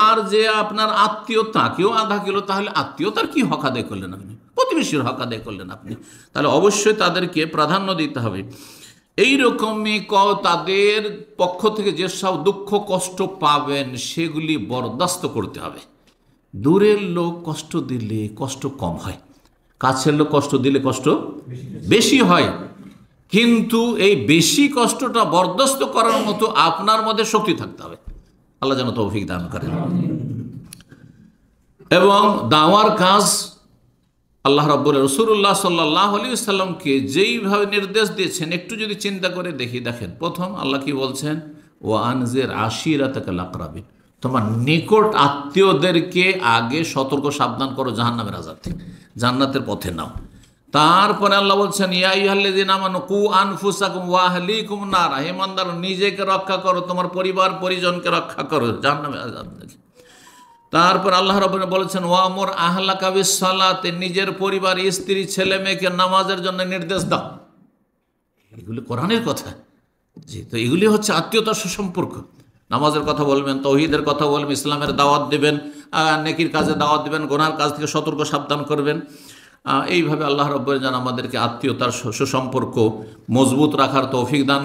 Speaker 1: আর যে আপনার আত্মীয় তাকেও আধা কিলো, তাহলে আত্মীয়তার কি হক আদায় করলেন আপনি? প্রতিবেশীর হক আদায় করলেন আপনি। তাহলে অবশ্যই তাদেরকে প্রাধান্য দিতে হবে। এইরকমই তাদের পক্ষ থেকে যেসব দুঃখ কষ্ট পাবেন সেগুলি বরদাস্ত করতে হবে। দূরের লোক কষ্ট দিলে কষ্ট কম হয়, কাছের লোক কষ্ট দিলে কষ্ট বেশি হয়, কিন্তু এই বেশি কষ্টটা বরদাস্ত করার মতো আপনার মধ্যে শক্তি থাকতে হবে। আল্লাহ যেন তৌফিক দান করেন। এবং দাওয়ার কাজ আল্লাহ রাব্বুল রাসূলুল্লাহ সাল্লাল্লাহু আলাইহি ওয়াসাল্লামকে যেইভাবে নির্দেশ দিয়েছেন, একটু যদি চিন্তা করে দেখেন, প্রথম আল্লাহ কি বলছেন? ওয়া আনজির আশিরাতাকাল আকরাবিন, তোমার নিকট আত্মীয়দেরকে আগে সতর্ক সাবধান করো জাহান্নামের আযাব থেকে, জান্নাতের পথে নাও। তারপরে আল্লাহ বলছেন ইয়া আইয়ুহাল্লাযীনা আমানু কু আনফুসাকুম ওয়া আহলিকুম নার, হে ইমানদার নিজেকে রক্ষা করো, তোমার পরিবার পরিজনকে রক্ষা করো জাহান্নামের আযাব থেকে। তারপর আল্লাহ রাব্বুল বলেছেন ওয়ামুর আহলাকা বিসসালাতে, নিজের পরিবার স্ত্রী ছেলে মেয়েকে নামাজের জন্য নির্দেশ দাও। এগুলি কোরআনের কথা, জি। তো এগুলি হচ্ছে আত্মীয়তার সুসম্পর্ক। নামাজের কথা বলবেন, তৌহিদের কথা বলবেন, ইসলামের দাওয়াত দেবেন, নেকির কাজে দাওয়াত দেবেন, গুনার কাজ থেকে সতর্ক সাবধান করবেন। এইভাবে আল্লাহ রাব্বুল যেন আমাদেরকে আত্মীয়তার সুসম্পর্ক মজবুত রাখার তৌফিক দান